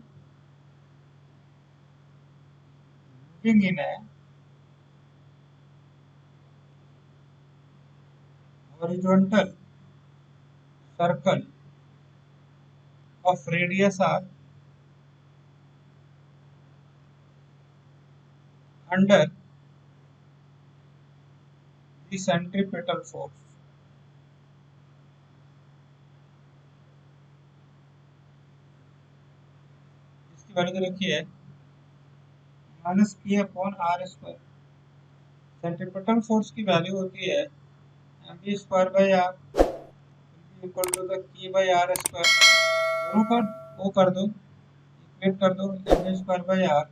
मूविंग इन है horizontal circle of radius r under the centripetal force. इसकी वैल्यू तो रखी है minus p upon r square. Centripetal force की वैल्यू होती है m b square by r equal to the k by are square, दोनों का वो कर दो, इक्वेट कर दो, m b square by r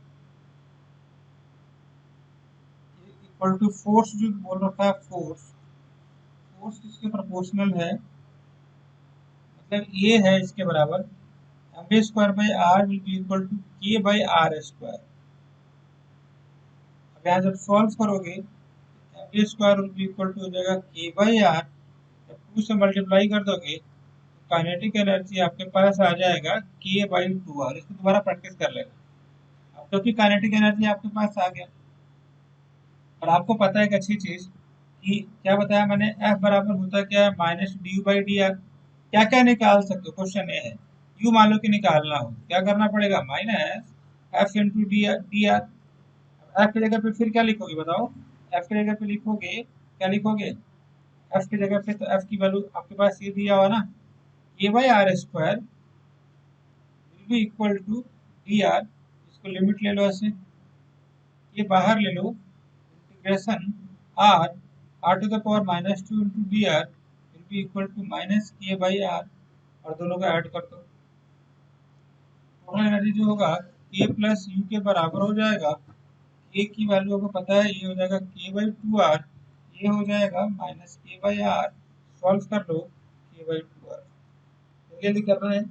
equal to force, जो बोल रखा है फोर्स, फोर्स किसके प्रोपोर्शनल है, मतलब ये है इसके बराबर, m b square by r will be equal to k by are square. अब यहाँ जब सॉल्व करोगे m b square will be equal to हो जाएगा के बाई आर, जब टू से मल्टीप्लाई कर दोगे तो काइनेटिक एनर्जी आपके पास आ जाएगा के बाई टू आर। इसको दोबारा प्रैक्टिस कर लेना, अब क्योंकि काइनेटिक एनर्जी आपके पास आ गया, और आपको पता है एक अच्छी चीज कि क्या बताया मैंने, एफ बराबर होता क्या है, minus D you by D R. क्या क्या निकाल सकते हो, क्वेश्चन ये है। यू मान लो कि निकालना हो, क्या करना पड़ेगा, minus F into D are. F की जगह पे फिर क्या लिखोगे बताओ, एफ की जगह पे लिखोगे, क्या लिखोगे, एफ की जगह पे, तो एफ की वैल्यू आपके पास ये दिया हुआ ना, A by are square will be equal to D R. इसको लिमिट ले लो ऐसे, ये बाहर ले लो, integration R, R to the power minus two into D R will be equal to minus K by R, और दोनों को ऐड कर दो। टोटल एनर्जी जो होगा ए प्लस यू के बराबर हो जाएगा, ए की वैल्यू आपको पता है, ये हो जाएगा के बाई टू आर, ये हो जाएगा minus K by are. Solve कर लो, के बाई टू आर जल्दी कर रहे हैं,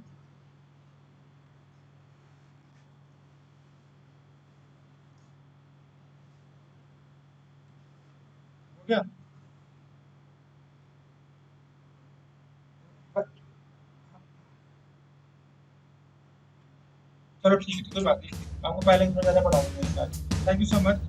हो गया। चलो ठीक है, कोई बात नहीं, आपको पहले थोड़ा ज़्यादा पढ़ा दूंगा। Thank you so much.